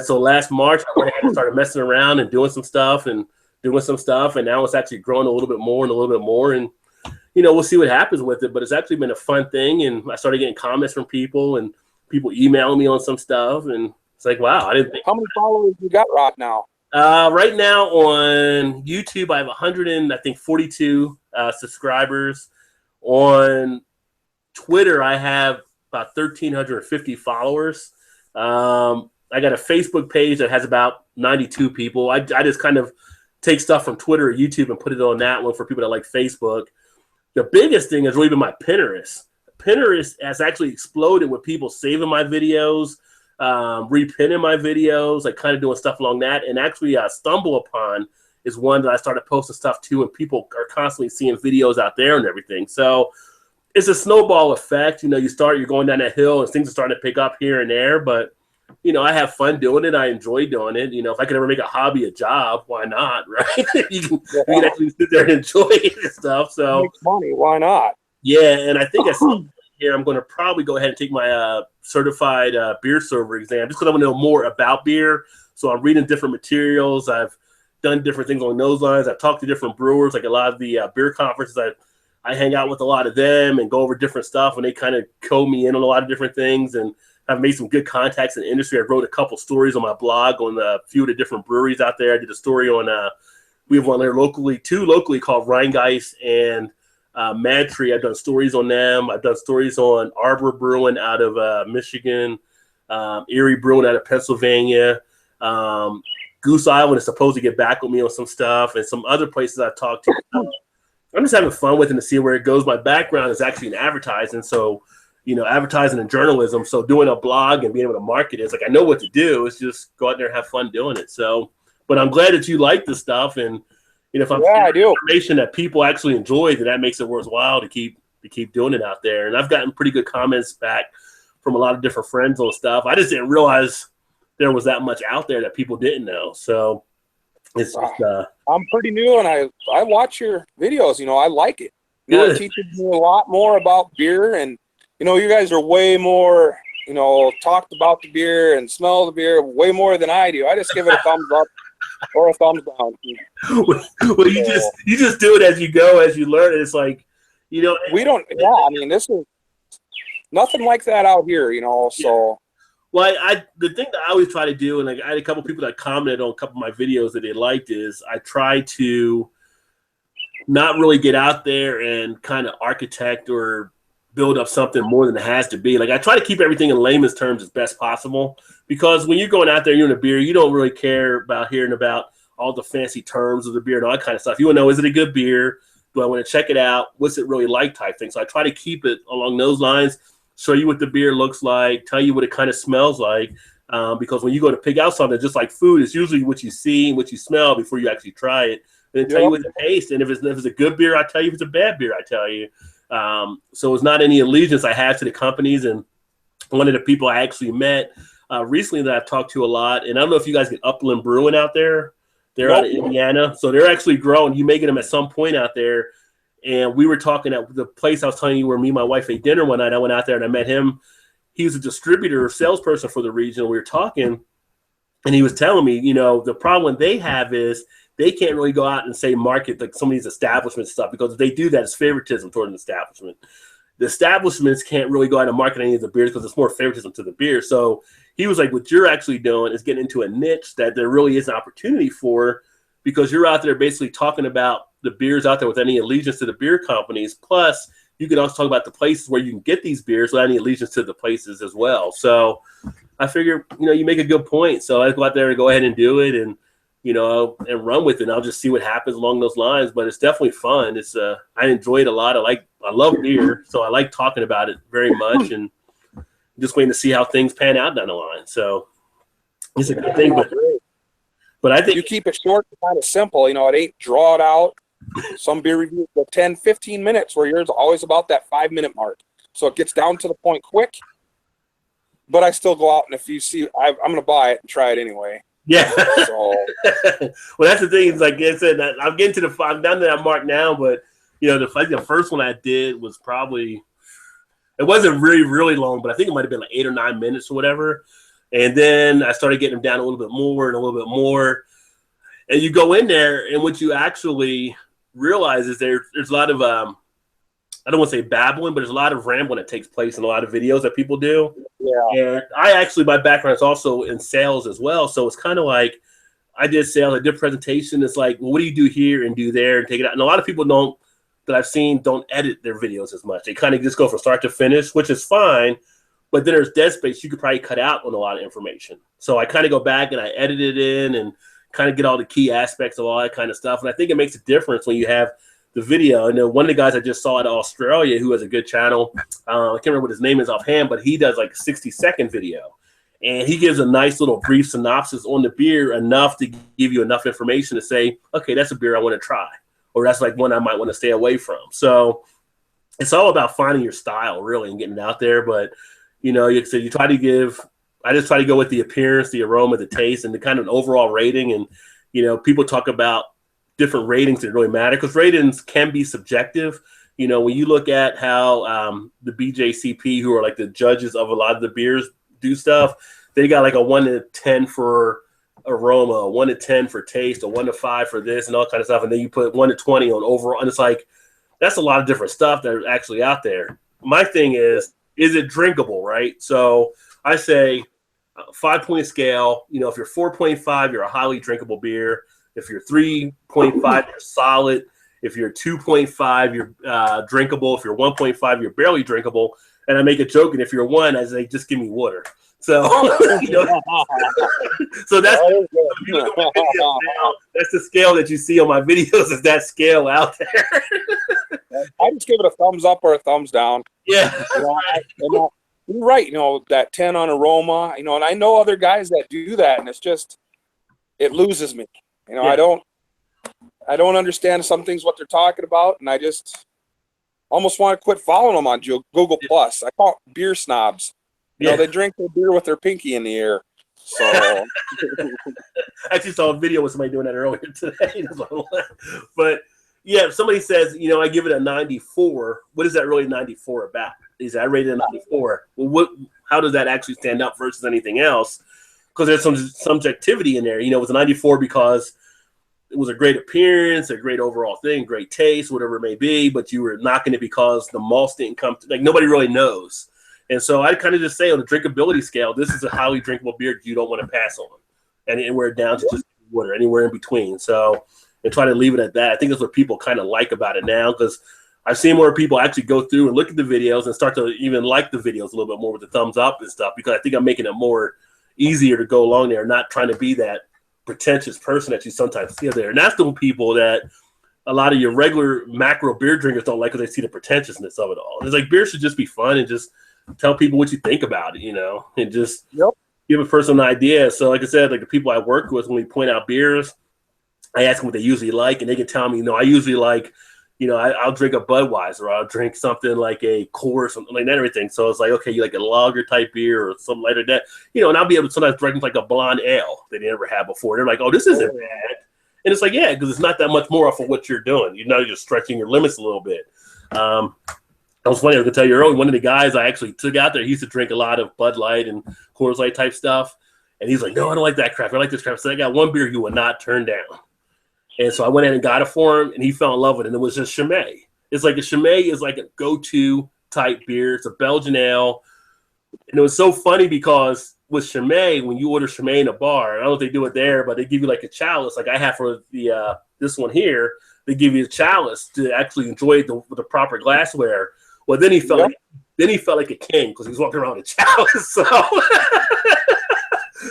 so last March, I went ahead and started messing around and doing some stuff. And now it's actually growing a little bit more and a little bit more. And, we'll see what happens with it. But it's actually been a fun thing. And I started getting comments from people and people emailing me on some stuff. And it's like, wow, I didn't think. How many followers you got right now? Right now on YouTube, I have 142 subscribers. On Twitter, I have about 1,350 followers. I got a Facebook page that has about 92 people. I just kind of take stuff from Twitter or YouTube and put it on that one for people that like Facebook. The biggest thing has really been my Pinterest. Pinterest has actually exploded with people saving my videos, repinning my videos, like kind of doing stuff along that. And actually, Stumble Upon is one that I started posting stuff to, and people are constantly seeing videos out there and everything. So it's a snowball effect. You're going down that hill and things are starting to pick up here and there. But, I have fun doing it. I enjoy doing it. If I could ever make a hobby a job, why not, right? you can actually sit there and enjoy it and stuff. So make money, why not? Yeah, and I think at some point here, I'm going to probably go ahead and take my certified beer server exam just because I want to know more about beer. So I'm reading different materials. I've done different things along those lines. I've talked to different brewers, like a lot of the beer conferences. I hang out with a lot of them and go over different stuff, and they kind of code me in on a lot of different things. And I've made some good contacts in the industry. I wrote a couple stories on my blog on a few of the different breweries out there. I did a story on we have one there locally, two locally called Rheingeist and Mad Tree. I've done stories on them. I've done stories on Arbor Brewing out of Michigan, Erie Brewing out of Pennsylvania. Goose Island is supposed to get back with me on some stuff, and some other places I've talked to. I'm just having fun with it to see where it goes. My background is actually in advertising, so advertising and journalism. So doing a blog and being able to market it's like I know what to do. It's just go out there and have fun doing it. So, but I'm glad that you like this stuff, and if I'm I do information that people actually enjoy, then that makes it worthwhile to keep doing it out there. And I've gotten pretty good comments back from a lot of different friends on stuff. I just didn't realize there was that much out there that people didn't know. So it's just, I'm pretty new, and I watch your videos. I like it. It teaches me a lot more about beer, and you guys are way more talked about the beer and smell the beer way more than I do. I just give it a thumbs up or a thumbs down. Well, you just do it as you go, as you learn. It's like we don't. Yeah, I mean, this is nothing like that out here. So. Well, the thing that I always try to do, and I had a couple people that commented on a couple of my videos that they liked, is I try to not really get out there and kind of architect or build up something more than it has to be. Like I try to keep everything in layman's terms as best possible, because when you're going out there, you're in a beer, you don't really care about hearing about all the fancy terms of the beer and all that kind of stuff. You want to know, is it a good beer? Do I want to check it out? What's it really like type thing? So I try to keep it along those lines. Show you what the beer looks like, tell you what it kind of smells like, because when you go to pick out something, just like food, it's usually what you see and what you smell before you actually try it, and then tell you what it tastes. And if it's a good beer, I tell you. If it's a bad beer, I tell you. So it's not any allegiance I have to the companies. And one of the people I actually met recently that I've talked to a lot, and I don't know if you guys get Upland Brewing out there. They're out of Indiana, so they're actually growing. You may get them at some point out there. And we were talking at the place I was telling you where me and my wife ate dinner one night. I went out there and I met him. He was a distributor or salesperson for the region. We were talking, and he was telling me, the problem they have is they can't really go out and say market like some of these establishment stuff, because if they do that, it's favoritism toward an establishment. The establishments can't really go out and market any of the beers because it's more favoritism to the beer. So he was like, what you're actually doing is getting into a niche that there really is an opportunity for, because you're out there basically talking about the beers out there with any allegiance to the beer companies. Plus, you can also talk about the places where you can get these beers without any allegiance to the places as well. So I figure, you make a good point. So I go out there and go ahead and do it, and and run with it. And I'll just see what happens along those lines. But it's definitely fun. It's I enjoy it a lot. I love beer, so I like talking about it very much, and just waiting to see how things pan out down the line. So it's a good thing. But I think you keep it short and kind of simple. It ain't draw it out. Some beer reviews go 10, 15 minutes, where yours always about that 5-minute mark. So it gets down to the point quick. But I still go out, and if you see, I'm going to buy it and try it anyway. Yeah. So. Well, that's the thing. Is like I said, I'm getting to I'm down to that mark now. But the first one I did was probably, it wasn't really really long, but I think it might have been like 8 or 9 minutes or whatever. And then I started getting them down a little bit more and a little bit more. And you go in there, and what you actually realize is there's a lot of I don't want to say babbling, but there's a lot of rambling that takes place in a lot of videos that people do. Yeah. And my background is also in sales as well. So it's kind of like I did sales, I did presentation. It's like, well, what do you do here and do there and take it out? And a lot of people that I've seen don't edit their videos as much. They kind of just go from start to finish, which is fine. But then there's dead space you could probably cut out on a lot of information. So I kind of go back and I edit it in and kind of get all the key aspects of all that kind of stuff. And I think it makes a difference when you have the video. And one of the guys I just saw in Australia who has a good channel, I can't remember what his name is offhand, but he does like a 60-second video. And he gives a nice little brief synopsis on the beer, enough to give you enough information to say, okay, that's a beer I want to try. Or that's like one I might want to stay away from. So it's all about finding your style, really, and getting it out there. But, you try to give – I just try to go with the appearance, the aroma, the taste, and the kind of overall rating. And, people talk about different ratings that really matter, because ratings can be subjective. When you look at how the BJCP, who are like the judges of a lot of the beers, do stuff, they got like a 1 to 10 for aroma, a 1 to 10 for taste, a 1 to 5 for this and all kind of stuff. And then you put 1 to 20 on overall. And it's like, that's a lot of different stuff that are actually out there. My thing is it drinkable, right? So I say 5-point scale. You know, if you're 4.5, you're a highly drinkable beer. If you're 3.5, you're solid. If you're 2.5, you're drinkable. If you're 1.5, you're barely drinkable. And I make a joke, and if you're 1, I say, just give me water. So, you know, so that's that's the scale that you see on my videos. Is that scale out there? I just give it a thumbs up or a thumbs down. Yeah, you're right. You know, that 10 on aroma. You know, and I know other guys that do that, and it's just it loses me. You know, yeah. I don't understand some things what they're talking about, and I just almost want to quit following them on Google Plus. I call it beer snobs. You know, they drink their beer with their pinky in the air. So I actually saw a video with somebody doing that earlier today. But yeah, if somebody says, you know, I give it a 94, what is that really 94 about? Is I rated a 94? Well, how does that actually stand up versus anything else? Because there's some subjectivity in there. You know, it was a 94 because it was a great appearance, a great overall thing, great taste, whatever it may be, but you were knocking it because the malts didn't come to, like, nobody really knows. And so I kind of just say on the drinkability scale, this is a highly drinkable beer you don't want to pass on. And anywhere down to just water, anywhere in between. So, and try to leave it at that. I think that's what people kind of like about it now, because I've seen more people actually go through and look at the videos and start to even like the videos a little bit more with the thumbs up and stuff, because I think I'm making it more easier to go along there, not trying to be that pretentious person that you sometimes see there. And that's the people that a lot of your regular macro beer drinkers don't like, because they see the pretentiousness of it all. It's like beer should just be fun and just tell people what you think about it, you know, and just give a person an idea. So like I said, like the people I work with, when we point out beers, I ask them what they usually like, and they can tell me, you know, I usually like, you know, I'll drink a Budweiser, or I'll drink something like a Coors, something like that, and everything. So it's like, okay, you like a lager type beer or something like that, you know, and I'll be able to sometimes drink like a blonde ale that they never had before. They're like, oh, this isn't bad. And it's like, yeah, because it's not that much more off of what you're doing. You know, you're just stretching your limits a little bit. That was funny. I was gonna tell you earlier. One of the guys I actually took out there, he used to drink a lot of Bud Light and Coors Light type stuff, and he's like, "No, I don't like that crap. I like this crap." So I got one beer you would not turn down, and so I went in and got it for him, and he fell in love with it. And it was just Chimay. It's like a Chimay is like a go-to type beer. It's a Belgian ale, and it was so funny because with Chimay, when you order Chimay in a bar, I don't know if they do it there, but they give you like a chalice, like I have for the this one here. They give you a chalice to actually enjoy it with the proper glassware. Well, then he felt like a king because he was walking around with a chalice.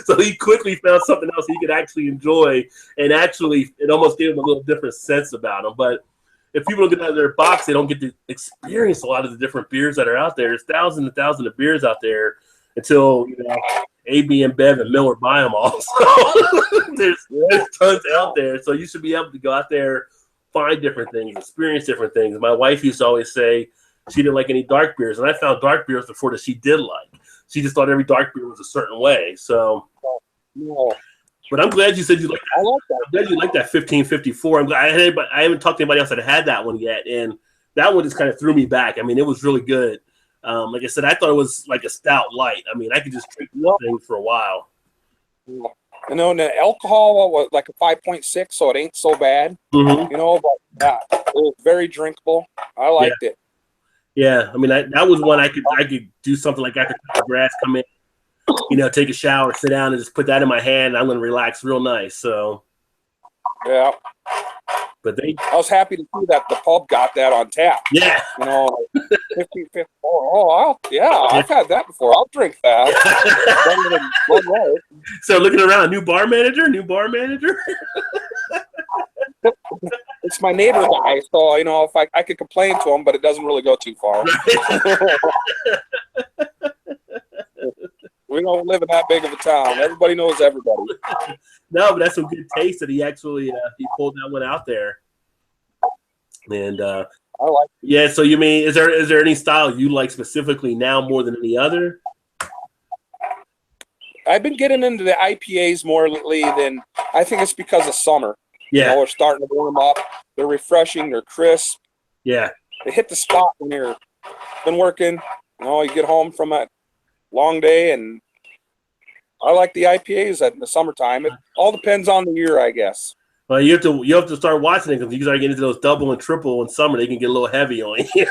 So he quickly found something else he could actually enjoy, and actually it almost gave him a little different sense about him. But if people don't get out of their box, they don't get to experience a lot of the different beers that are out there. There's thousands and thousands of beers out there until, you know, AB and Bev and Miller buy them all. So there's tons out there. So you should be able to go out there, find different things, experience different things. My wife used to always say she didn't like any dark beers, and I found dark beers before that she did like. She just thought every dark beer was a certain way. So, but I'm glad you said you like that. I like that. I'm glad you like that 1554. I'm glad I haven't talked to anybody else that had that one yet, and that one just kind of threw me back. I mean, it was really good. Like I said, I thought it was like a stout light. I mean, I could just drink this thing for a while. You know, and the alcohol was like a 5.6, so it ain't so bad. Mm-hmm. You know, but it was very drinkable. I liked it. Yeah, I mean, that was one I could do something like after the grass, come in, you know, take a shower, sit down, and just put that in my hand, and I'm going to relax real nice. So, yeah. But I was happy to see that the pub got that on tap. Yeah. You know, 1554. I've had that before. I'll drink that. So looking around, new bar manager. It's my neighbor guy, so, you know, if I could complain to him, but it doesn't really go too far. We don't live in that big of a town. Everybody knows everybody. No, but that's some good taste that he actually he pulled that one out there. And I like it. Yeah, so you mean is there any style you like specifically now more than any other? I've been getting into the IPAs more lately than I think it's because of summer. Yeah. You know, we're starting to warm up. They're refreshing. They're crisp. Yeah. They hit the spot when you're been working. You know, you get home from a long day, and I like the IPAs in the summertime. It all depends on the year, I guess. Well, you have to start watching it because you start getting into those double and triple in summer. They can get a little heavy on you.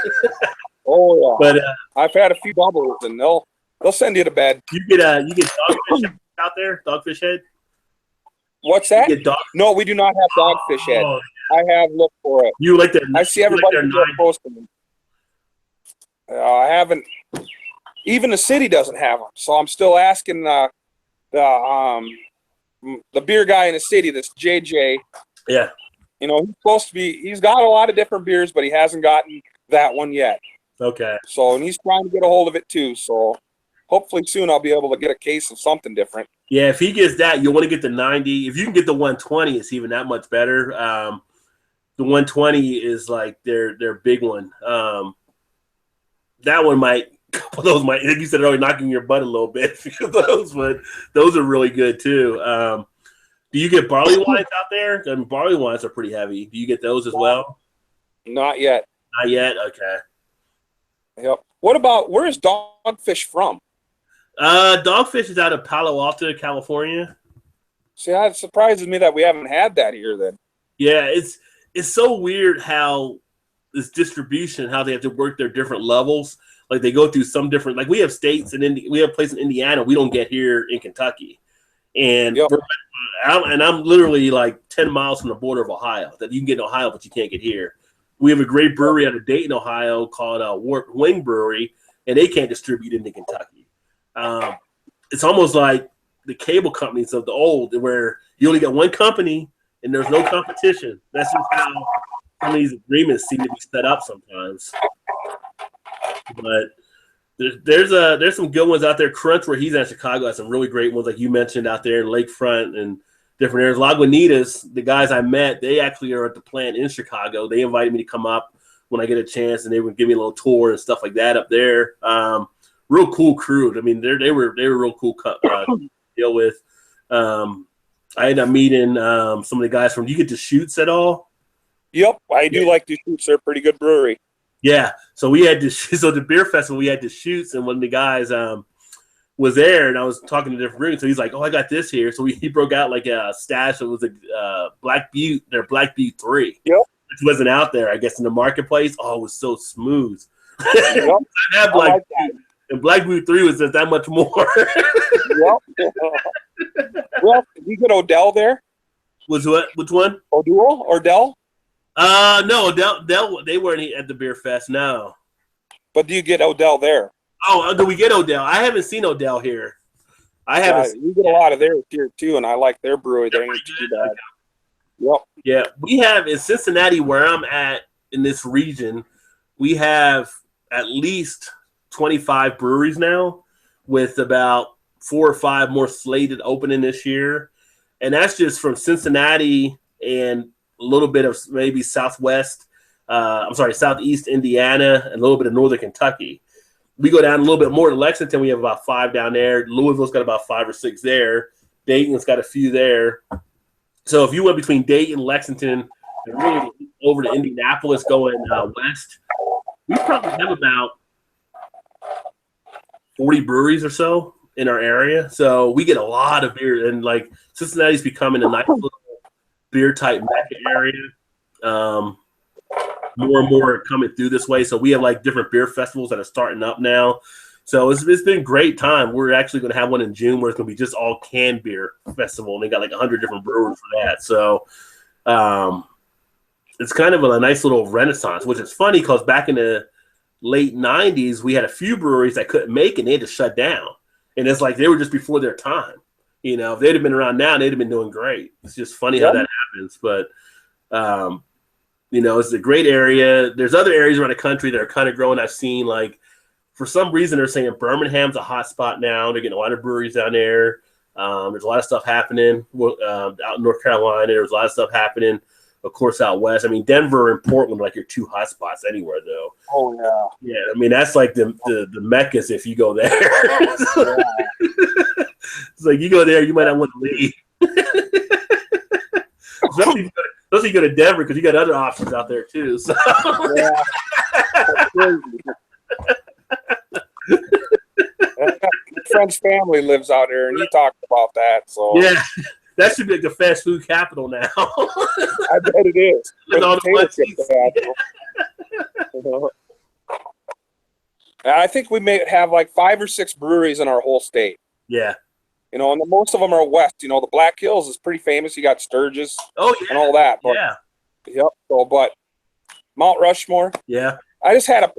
Oh yeah. But I've had a few doubles, and they'll They'll send you to bed. You get dogfish out there, dogfish head. What's that? You get No, we do not have dogfish head. I have looked for it. You like that? I see everybody posting them. I haven't. Even the city doesn't have them, so I'm still asking the beer guy in the city, this JJ. Yeah. You know, he's supposed to be. He's got a lot of different beers, but he hasn't gotten that one yet. Okay. So, and he's trying to get a hold of it too. So, hopefully soon I'll be able to get a case of something different. Yeah, if he gets that, you'll want to get the 90. If you can get the 120, it's even that much better. The 120 is like their big one. That one might. Those might, like you said earlier, knocking your butt a little bit. But those are really good too. Do you get barley wines out there? I mean, barley wines are pretty heavy. Do you get those as well? Not yet. Not yet. Okay. Yep. What about, where is Dogfish from? Dogfish is out of Palo Alto, California. See, that surprises me that we haven't had that here then. Yeah, it's so weird how this distribution, how they have to work their different levels. Like they go through some different, like we have states and we have places in Indiana we don't get here in Kentucky, and yep. I'm literally like 10 miles from the border of Ohio that you can get in Ohio, but you can't get here. We have a great brewery out of Dayton, Ohio called Warped Wing Brewery, and they can't distribute into Kentucky. It's almost like the cable companies of the old, where you only got one company and there's no competition. That's just how some of these agreements seem to be set up sometimes. But there's some good ones out there. Crunch, where he's at Chicago, has some really great ones, like you mentioned out there in Lakefront and different areas. Lagunitas, the guys I met, they actually are at the plant in Chicago. They invited me to come up when I get a chance, and they would give me a little tour and stuff like that up there. Real cool crew. I mean, they were real cool to deal with. I ended up meeting some of the guys from. Do you get to Shoots at all? Yep, I do like the Shoots. They're a pretty good brewery. Yeah, so we had to. So the beer festival, we had to Shoots, and one of the guys was there, and I was talking to different rooms. So he's like, "Oh, I got this here." So he broke out like a stash. It was a Black Butte, their Black Butte 3. Yep, which wasn't out there, I guess, in the marketplace. Oh, it was so smooth. Yep. I had Black Butte, and Black Butte 3 was just that much more. Yep. Well, did you get Odell there? Was what? Which one? Odell? No, Odell. They weren't at the beer fest. No. But do you get Odell there? Oh, do we get Odell? I haven't seen Odell here. I haven't. You get a lot of theirs here too, and I like their brewery. They ain't too bad. Yep. Yeah, we have in Cincinnati, where I'm at in this region, we have at least 25 breweries now, with about 4 or 5 more slated opening this year, and that's just from Cincinnati and a little bit of maybe southeast Indiana, and a little bit of northern Kentucky. We go down a little bit more to Lexington. We have about 5 down there. Louisville's got about 5 or 6 there. Dayton's got a few there. So if you went between Dayton, Lexington, and really over to Indianapolis going west, we probably have about 40 breweries or so in our area. So we get a lot of beer, and like Cincinnati's becoming a nice little beer type mecca area. More and more are coming through this way. So we have like different beer festivals that are starting up now. So it's been a great time. We're actually going to have one in June where it's going to be just all canned beer festival. And they got like 100 different brewers for that. So it's kind of a nice little renaissance, which is funny because back in the late 90s, we had a few breweries that couldn't make it and they had to shut down. And it's like they were just before their time. You know, if they'd have been around now, they'd have been doing great. It's just funny how that happens. But, you know, it's a great area. There's other areas around the country that are kind of growing. I've seen, like, for some reason, they're saying Birmingham's a hot spot now. They're getting a lot of breweries down there. There's a lot of stuff happening out in North Carolina. There's a lot of stuff happening, of course, out west. I mean, Denver and Portland are like your 2 hot spots anywhere, though. Oh, yeah. Yeah, I mean, that's like the meccas if you go there. It's like you go there, you might not want to leave. Especially if you go to Denver, because you got other options out there, too. So. Yeah. That's crazy. My friend's family lives out there, and he talked about that. So yeah, that should be like the fast food capital now. I bet it is. With all the I think we may have like 5 or 6 breweries in our whole state. Yeah. You know, and most of them are west. You know, the Black Hills is pretty famous. You got Sturgis and all that. But, yeah. Yep. So, but Mount Rushmore. Yeah. I just had a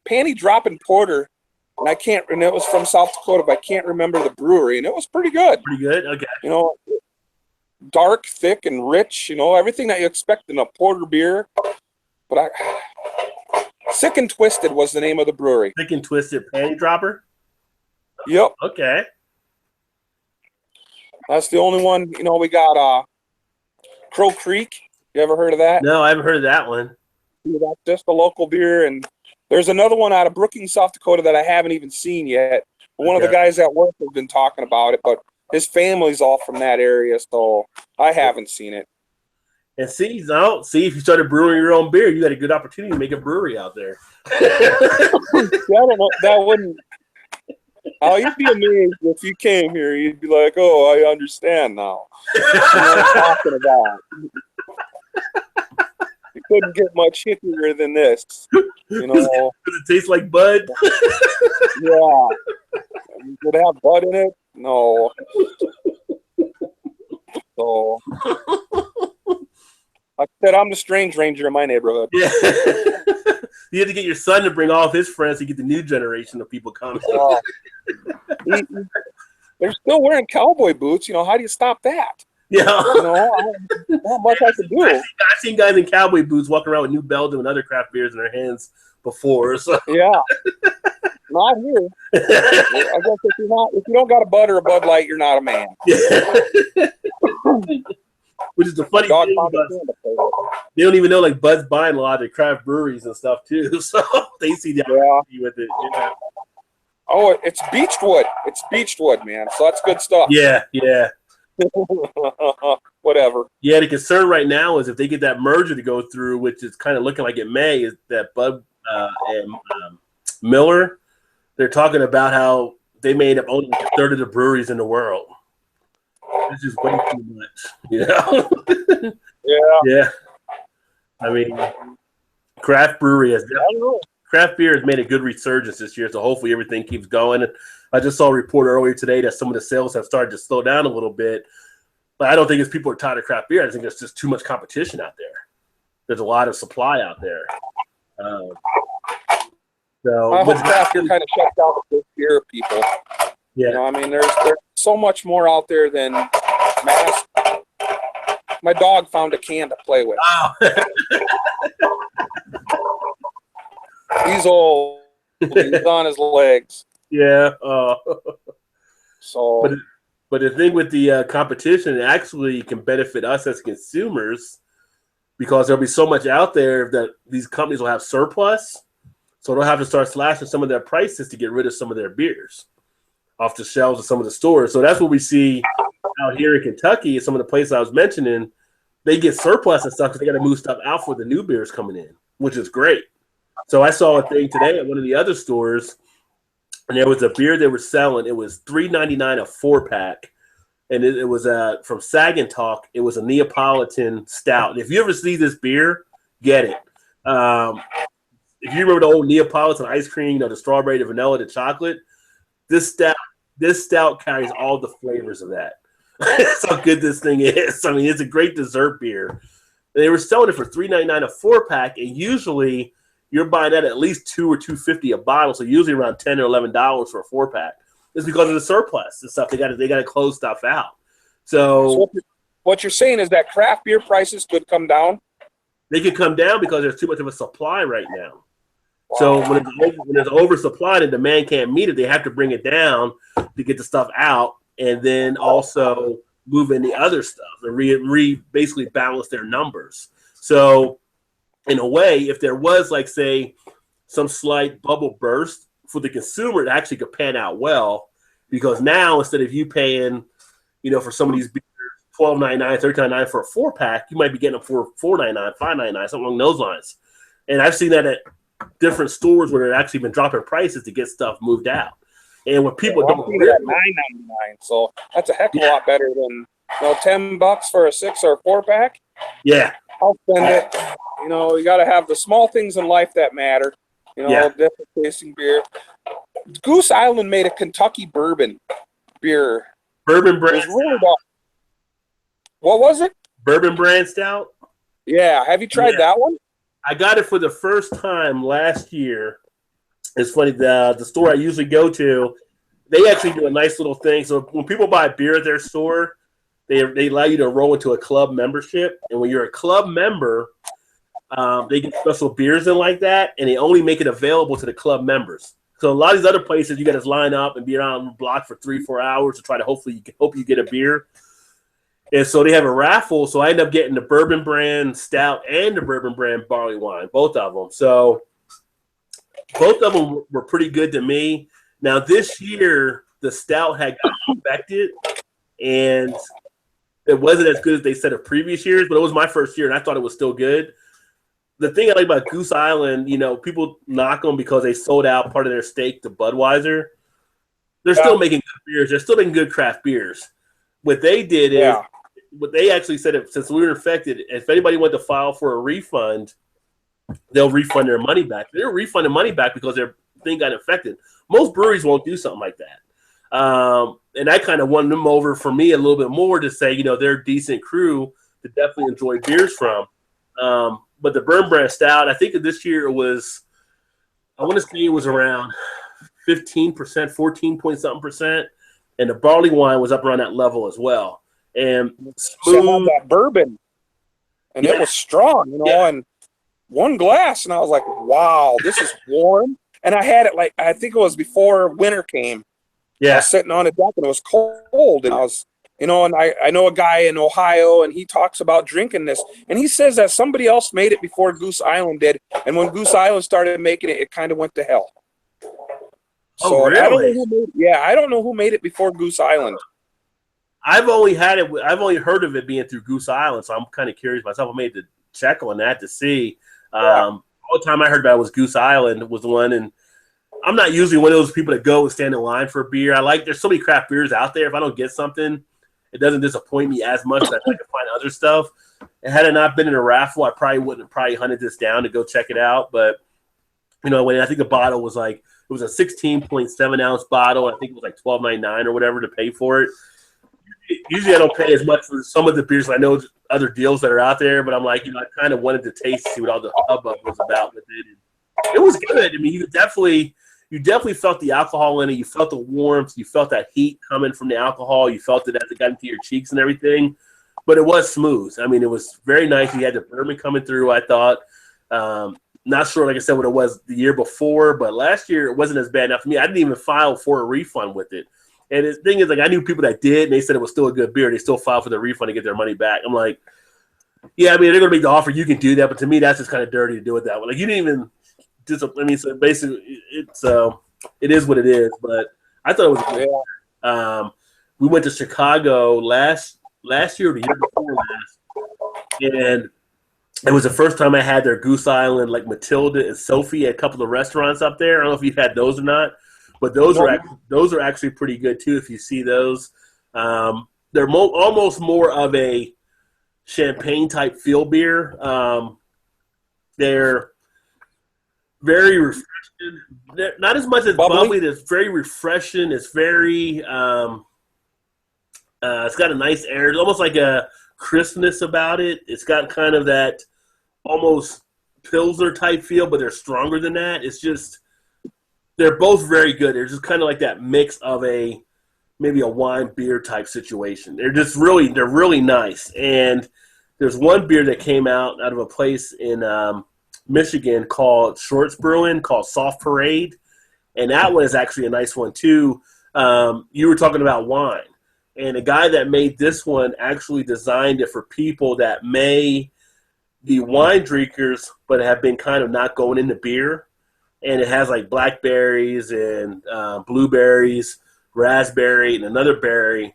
panty dropping porter, and and it was from South Dakota, but I can't remember the brewery, and it was pretty good. Pretty good. Okay. You know, dark, thick, and rich. You know, everything that you expect in a porter beer. But Sick and Twisted was the name of the brewery. Sick and Twisted Panty Dropper. Yep. Okay. That's the only one. You know, we got Crow Creek. You ever heard of that? No, I haven't heard of that one. That's just a local beer. And there's another one out of Brookings, South Dakota that I haven't even seen yet. One of the guys at work has been talking about it, but his family's all from that area, so I haven't seen it. And see if you started brewing your own beer, you got a good opportunity to make a brewery out there. I don't know. That wouldn't. Oh, you'd be amazed if you came here. You'd be like, "Oh, I understand now." You know what I'm talking about. You couldn't get much hippier than this, you know. Does it taste like Bud? Yeah. Would it have Bud in it? No. So, like I said, I'm the strange ranger in my neighborhood. Yeah. You have to get your son to bring all of his friends to get the new generation of people coming. They're still wearing cowboy boots. You know, how do you stop that? Yeah. You know, not much I can do. I've seen guys in cowboy boots walking around with New Belgium and other craft beers in their hands before. So. Yeah. Not here. I guess if you don't got a Bud or a Bud Light, you're not a man. Which is the funny thing about they don't even know like Bud's buying a lot of the craft breweries and stuff too. So they see the opportunity with it. Yeah. Oh, it's Beechwood. It's Beechwood, man. So that's good stuff. Yeah, yeah. Whatever. Yeah, the concern right now is if they get that merger to go through, which is kind of looking like it may, is that Bud and Miller, they're talking about how they may end up owning a third of the breweries in the world. It's just way too much, you know? Yeah. Yeah. I mean, craft beer has made a good resurgence this year, so hopefully everything keeps going. I just saw a report earlier today that some of the sales have started to slow down a little bit, but I don't think it's people are tired of craft beer. I think there's just too much competition out there. There's a lot of supply out there. So I hope craft kind of shuts down the beer people. Yeah. You know, I mean, there's so much more out there than mass. My dog found a can to play with. Wow. He's old. He's on his legs. Yeah. So, but the thing with the competition, it actually can benefit us as consumers because there'll be so much out there that these companies will have surplus. So they'll have to start slashing some of their prices to get rid of some of their beers off the shelves of some of the stores. So that's what we see out here in Kentucky. Some of the places I was mentioning, they get surplus and stuff because they got to move stuff out for the new beers coming in, which is great. So I saw a thing today at one of the other stores, and there was a beer they were selling. It was $3.99 a 4-pack, and it was from Sag and Talk. It was a Neapolitan stout. And if you ever see this beer, get it. If you remember the old Neapolitan ice cream, you know, the strawberry, the vanilla, the chocolate, this stout carries all the flavors of that. That's how good this thing is. I mean, it's a great dessert beer. They were selling it for $3.99 a 4-pack, and usually you're buying that at least $2 or $2.50 a bottle, so usually around $10 or $11 for a 4-pack. It's because of the surplus and stuff. They got to close stuff out. So what you're saying is that craft beer prices could come down? They could come down because there's too much of a supply right now. Wow. So when there's oversupply and demand can't meet it, they have to bring it down to get the stuff out and then also move in the other stuff and basically balance their numbers. So in a way, if there was, like, say, some slight bubble burst for the consumer, it actually could pan out well because now instead of you paying, you know, for some of these beers, $12.99, $13.99 for a 4-pack, you might be getting them for $4.99, $5.99, something along those lines. And I've seen that at different stores where they've actually been dropping prices to get stuff moved out. And when people don't see that $9.99, so that's a heck of a lot better than $10 for a 6 or a 4-pack. Yeah, I'll spend it. You know, you got to have the small things in life that matter. You know, different tasting beer. Goose Island made a Kentucky bourbon beer. Bourbon brand. Really what was it? Bourbon brand stout. Yeah, have you tried that one? I got it for the first time last year. It's funny, the store I usually go to, they actually do a nice little thing. So when people buy beer at their store, they allow you to enroll into a club membership. And when you're a club member, they get special beers in like that, and they only make it available to the club members. So a lot of these other places, you got to line up and be around the block for 3-4 hours to try to hope you get a beer. And so they have a raffle. So I end up getting the bourbon brand stout and the bourbon brand barley wine, both of them. So both of them were pretty good to me. Now this year, the stout had got infected, and it wasn't as good as they said of previous years, but it was my first year, and I thought it was still good. The thing I like about Goose Island, you know, people knock them because they sold out part of their stake to Budweiser. They're still making good beers. They're still making good craft beers. What they did is, what they actually said, since we were infected, if anybody wanted to file for a refund, they'll refund their money back. They'll refund the money back because their thing got infected. Most breweries won't do something like that. And I kind of won them over for me a little bit more to say, you know, they're a decent crew to definitely enjoy beers from. But the Bourbon Brand Stout, I think this year it was, I want to say it was around 15%, 14 point something percent. And the barley wine was up around that level as well. And smooth, that bourbon. And it was strong, you know, and one glass, and I was like, wow, this is warm. And I had it like, I think it was before winter came. I was sitting on a deck, and it was cold, and I was, you know, and I know a guy in Ohio, and he talks about drinking this, and he says that somebody else made it before Goose Island did, and when Goose Island started making it, it kind of went to hell. So really? I don't know who made it before Goose Island. I've only heard of it being through Goose Island, so I'm kind of curious myself. I made the check on that to see. All the time I heard about it was Goose Island was the one, and I'm not usually one of those people that go and stand in line for a beer. There's so many craft beers out there. If I don't get something, it doesn't disappoint me as much as I can find other stuff. And had it not been in a raffle, I probably wouldn't have hunted this down to go check it out. But, you know, when I think the bottle was like, it was a 16.7 ounce bottle. I think it was like $12.99 or whatever to pay for it. Usually I don't pay as much for some of the beers. I know other deals that are out there, but I'm like, you know, I kind of wanted to taste, see what all the hubbub was about with it. And it was good. I mean, you definitely felt the alcohol in it. You felt the warmth. You felt that heat coming from the alcohol. You felt it as it got into your cheeks and everything. But it was smooth. I mean, it was very nice. You had the bourbon coming through, I thought. Not sure, like I said, what it was the year before, but last year it wasn't as bad enough for me. I didn't even file for a refund with it. And the thing is, like, I knew people that did, and they said it was still a good beer. They still filed for the refund to get their money back. I'm like, yeah, I mean, they're going to make the offer. You can do that. But to me, that's just kind of dirty to do it that way. Like, you didn't even I mean, so basically, it is what it is. But I thought it was good. We went to Chicago last year or the year before last. And it was the first time I had their Goose Island, like Matilda and Sophie at a couple of restaurants up there. I don't know if you've had those or not. But those are actually pretty good too. If you see those, they're almost more of a champagne type feel beer. They're very refreshing. They're not as much as bubbly. It's very refreshing. It's very. It's got a nice air. It's almost like a crispness about it. It's got kind of that almost Pilsner type feel, but they're stronger than that. It's just. They're both very good. They're just kind of like that mix of maybe a wine beer type situation. They're really nice. And there's one beer that came out of a place in Michigan called Shorts Brewing called Soft Parade. And that one is actually a nice one too. You were talking about wine. And the guy that made this one actually designed it for people that may be wine drinkers but have been kind of not going into beer. And it has like blackberries and blueberries, raspberry, and another berry.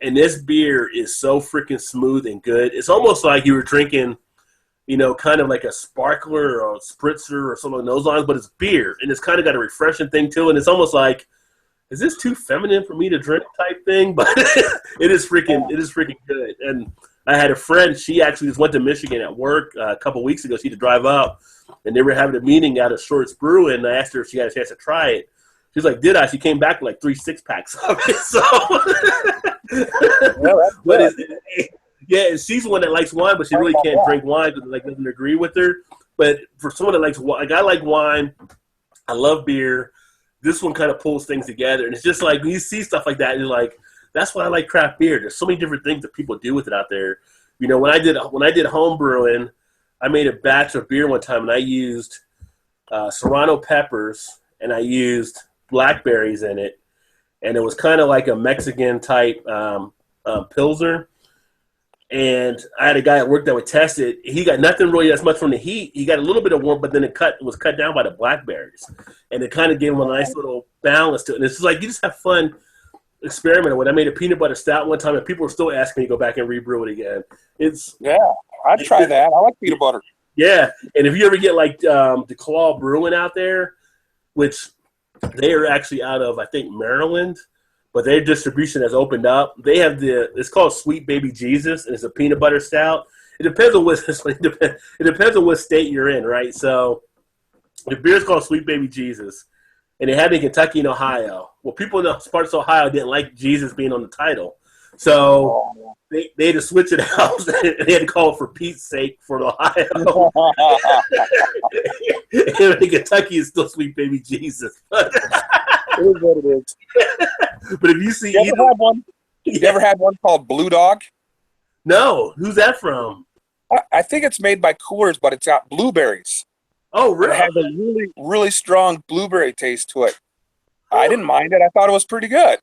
And this beer is so freaking smooth and good. It's almost like you were drinking, you know, kind of like a sparkler or a spritzer or something along those lines, but it's beer. And it's kind of got a refreshing thing to it. And it's almost like, is this too feminine for me to drink type thing? But it is freaking good. And I had a friend. She actually just went to Michigan at work a couple weeks ago. She had to drive up, and they were having a meeting out of Shorts Brewing. And I asked her if she had a chance to try it. She's like, "Did I?" She came back with like 3 6-packs of it. So, but yeah, and she's one that likes wine, but she really can't drink wine because like doesn't agree with her. But for someone that likes wine, like I like wine, I love beer. This one kind of pulls things together, and it's just like when you see stuff like that, you're like, that's why I like craft beer. There's so many different things that people do with it out there. You know, when I did home brewing, I made a batch of beer one time, and I used serrano peppers, and I used blackberries in it, and it was kind of like a Mexican type pilsner. And I had a guy at work that would test it. He got nothing really as much from the heat. He got a little bit of warmth, but then it was cut down by the blackberries. And it kind of gave him a nice little balance to it. And it's just like you just have fun experimenting with it. I made a peanut butter stout one time, and people were still asking me to go back and rebrew it again. I'd try that. I like peanut butter. Yeah, and if you ever get like the Claw Brewing out there, which they are actually out of, I think, Maryland, but their distribution has opened up. They have it's called Sweet Baby Jesus, and it's a peanut butter stout. It depends on it depends on what state you're in, right? So the beer is called Sweet Baby Jesus, and they had it in Kentucky and Ohio. Well, people in the parts of Ohio didn't like Jesus being on the title, so they had to switch it out. They had to call it For Pete's Sake for Ohio. And in Kentucky, it's still Sweet Baby Jesus. It is what it is. But if you see, you ever had one called Blue Dog? No, who's that from? I think it's made by Coors, but it's got blueberries. Oh, really? It has a really, really strong blueberry taste to it. I didn't mind it. I thought it was pretty good.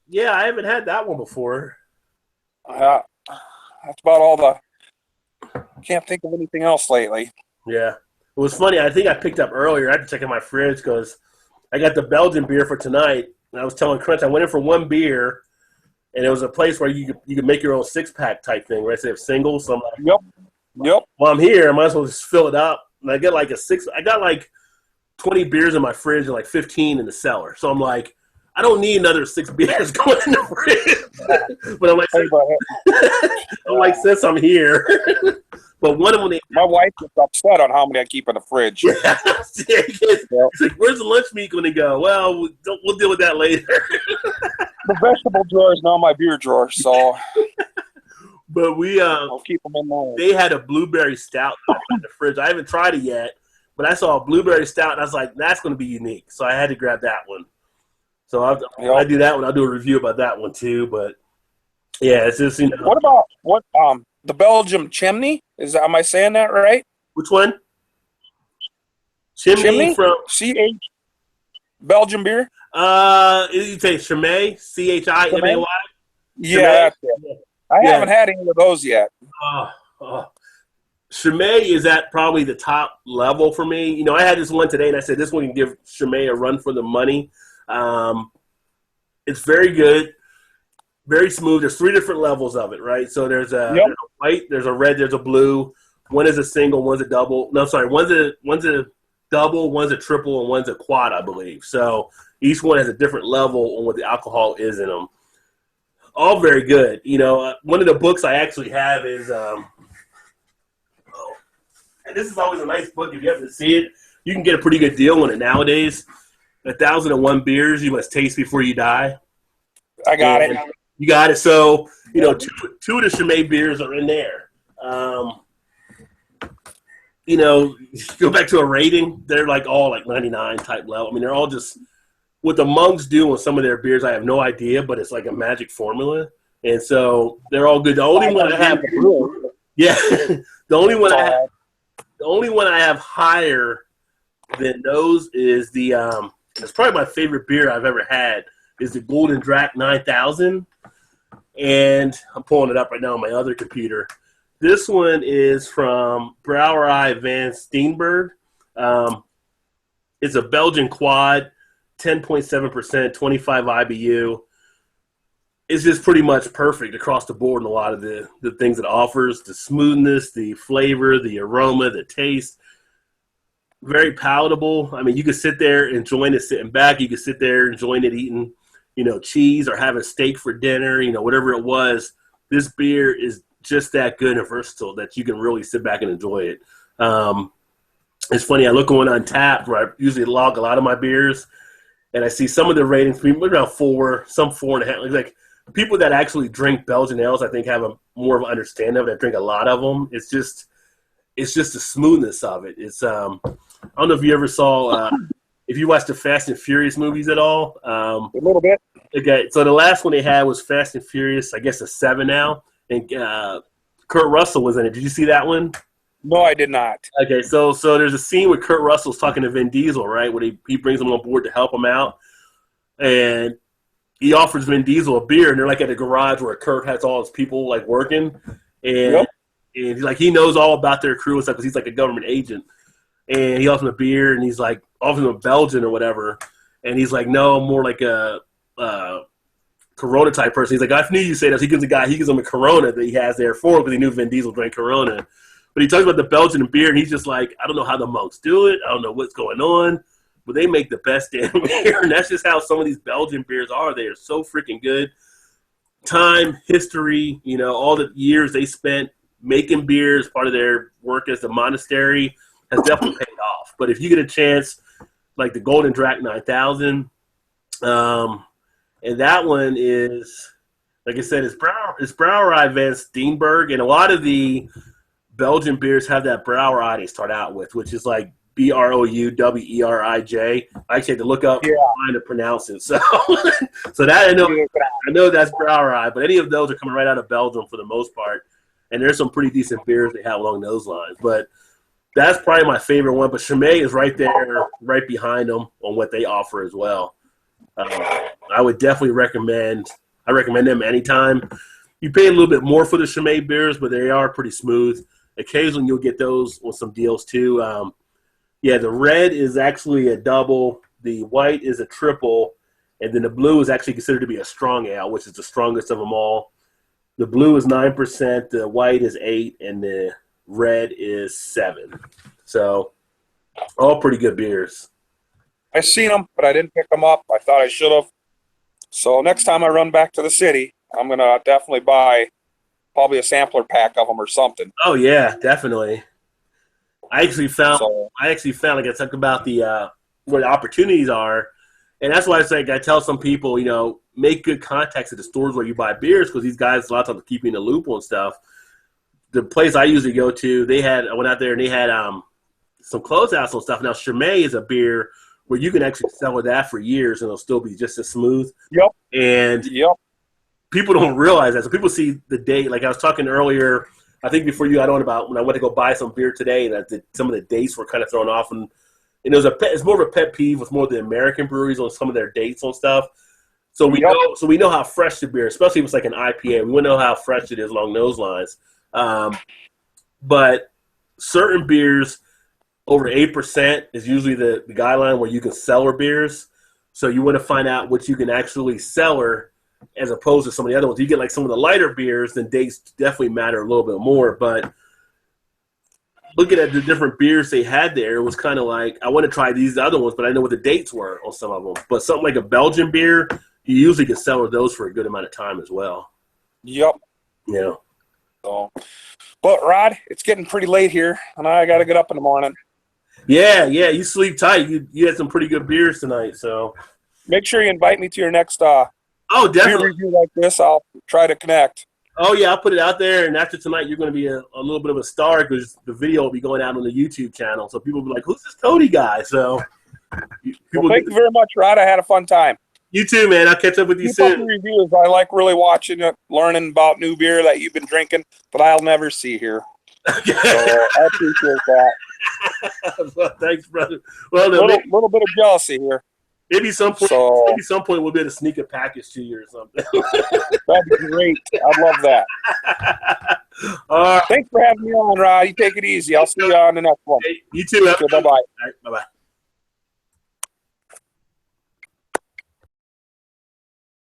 Yeah, I haven't had that one before. That's about all can't think of anything else lately. Yeah. It was funny. I think I picked up earlier. I had to check in my fridge because I got the Belgian beer for tonight. And I was telling Crunch, I went in for one beer, and it was a place where you could make your own 6-pack type thing, right? So they have singles. So I'm like, Yep. Well, I'm here. I might as well just fill it up. And I got like I got like 20 beers in my fridge and like 15 in the cellar. So I'm like, I don't need another 6 beers going in the fridge. But I'm like, since I'm here. But one of them, my wife gets upset on how many I keep in the fridge. Yeah. It's like, where's the lunch meat going to go? Well, we'll deal with that later. The vegetable drawer is now my beer drawer, so. But I'll keep them in there. They had a blueberry stout in the fridge. I haven't tried it yet, but I saw a blueberry stout, and I was like, that's going to be unique. So I had to grab that one. So when I do that one, I'll do a review about that one too. But yeah, it's just, What about the Belgium chimney? Am I saying that right? Which one? Chimney from CH Belgian beer. You say Chimay, CHIMAY? Yeah, that's it. I haven't had any of those yet. Chimay is at probably the top level for me. I had this one today, and I said this one can give Chimay a run for the money. It's very good, very smooth. There's 3 different levels of it, right? So there's a white, there's a red, there's a blue. One is a single, one's a double. No, sorry, one's a double, one's a triple, and one's a quad, I believe. So each one has a different level on what the alcohol is in them. All very good. One of the books I actually have is and this is always a nice book. If you have to see it, you can get a pretty good deal on it nowadays. 1,001 Beers You Must Taste Before You Die. I got it. You got it. So, two of the Chimay beers are in there. Go back to a rating, they're all 99 type level. I mean, they're all just what the monks do on some of their beers. I have no idea, but it's like a magic formula. And so they're all good. The only one I have, the only one I have higher than those is it's probably my favorite beer I've ever had is the Golden Drac 9000. And I'm pulling it up right now on my other computer. This one is from Brouwerij van Steenberg. It's a Belgian quad, 10.7%, 25 IBU. It's just pretty much perfect across the board in a lot of the things it offers. The smoothness, the flavor, the aroma, the taste. Very palatable. I mean, you could sit there enjoying it sitting back. You could sit there enjoying it eating, cheese or having steak for dinner, whatever it was. This beer is just that good and versatile that you can really sit back and enjoy it. It's funny. I look on Untappd, where I usually log a lot of my beers, and I see some of the ratings around 4, some 4.5. Like people that actually drink Belgian ales, I think have a more of an understanding of it. I drink a lot of them. It's just the smoothness of it. It's I don't know if you ever saw if you watched the Fast and Furious movies at all. A little bit. Okay, so the last one they had was Fast and Furious. I guess it's 7 now, and Kurt Russell was in it. Did you see that one? No, I did not. Okay, so there's a scene where Kurt Russell's talking to Vin Diesel, right? Where he brings him on board to help him out, and he offers Vin Diesel a beer, and they're like at a garage where Kurt has all his people like working, and he's like he knows all about their crew and stuff because he's like a government agent, and he offers him a beer, and he's like offers him a Belgian or whatever, and he's like, no, I'm more like a Corona type person. He's like, I knew you say that. He gives him a Corona that he has there for because he knew Vin Diesel drank Corona. But he talks about the Belgian beer, and he's just like, I don't know how the monks do it. I don't know what's going on, but they make the best damn beer, and that's just how some of these Belgian beers are. They are so freaking good. Time, history, all the years they spent making beers, part of their work as a monastery, has definitely paid off. But if you get a chance, like the Golden Drac 9000, and that one is, like I said, it's Brouwerij van Steenberg, and a lot of the Belgian beers have that Brouwerij they start out with, which is like Brouwerij. I actually had to look up trying to pronounce it. So that I know that's Brouwerij, but any of those are coming right out of Belgium for the most part. And there's some pretty decent beers they have along those lines. But that's probably my favorite one. But Chimay is right there, right behind them on what they offer as well. I would definitely recommend them anytime. You pay a little bit more for the Chimay beers, but they are pretty smooth. Occasionally you'll get those on some deals too. The red is actually a double, the white is a triple, and then the blue is actually considered to be a strong ale, which is the strongest of them all. The blue is 9%, the white is 8%, and the red is 7%. So all pretty good beers. I seen them, but I didn't pick them up. I thought I should have. So next time I run back to the city, I'm going to definitely buy probably a sampler pack of them or something. Oh, yeah, definitely. I actually found, like I talked about where the opportunities are, and that's why I tell some people, make good contacts at the stores where you buy beers because these guys a lot of times keep you in the loop on stuff. The place I usually go to, I went out there and they had some closeouts and stuff. Now, Chimay is a beer where you can actually sell with that for years and it'll still be just as smooth. Yep. And people don't realize that. So people see the date. Like I was talking earlier, I think before you got on about when I went to go buy some beer today, that some of the dates were kind of thrown off. And it's more of a pet peeve with more of the American breweries on some of their dates on stuff. So we know how fresh the beer, especially if it's like an IPA. We want to know how fresh it is along those lines. But certain beers over 8% is usually the guideline where you can cellar beers. So you want to find out what you can actually cellar as opposed to some of the other ones. You get like some of the lighter beers, then dates definitely matter a little bit more. But looking at the different beers they had there, it was kind of like, I want to try these other ones, but I know what the dates were on some of them. But something like a Belgian beer, you usually can cellar those for a good amount of time as well. Yep. Yeah. So, but Rod, it's getting pretty late here, and I got to get up in the morning. Yeah, you sleep tight. You had some pretty good beers tonight, so make sure you invite me to your next definitely beer review like this. I'll try to connect. Oh yeah, I'll put it out there, and after tonight, you're going to be a little bit of a star because the video will be going out on the YouTube channel, so people will be like, "Who's this Cody guy?" So, thank you very much, Rod. I had a fun time. You too, man. I'll catch up with you soon. Keep up the reviews. I like really watching it, learning about new beer that you've been drinking, but I'll never see here. So I appreciate that. Well, thanks, brother. Well, little bit of jealousy here. Maybe some point we'll be able to sneak a package to you or something. That'd be great. I'd love that. Thanks for having me on, Rod. You take it easy. I'll see you on the next one. Hey, you too. Okay, bye-bye. Bye-bye.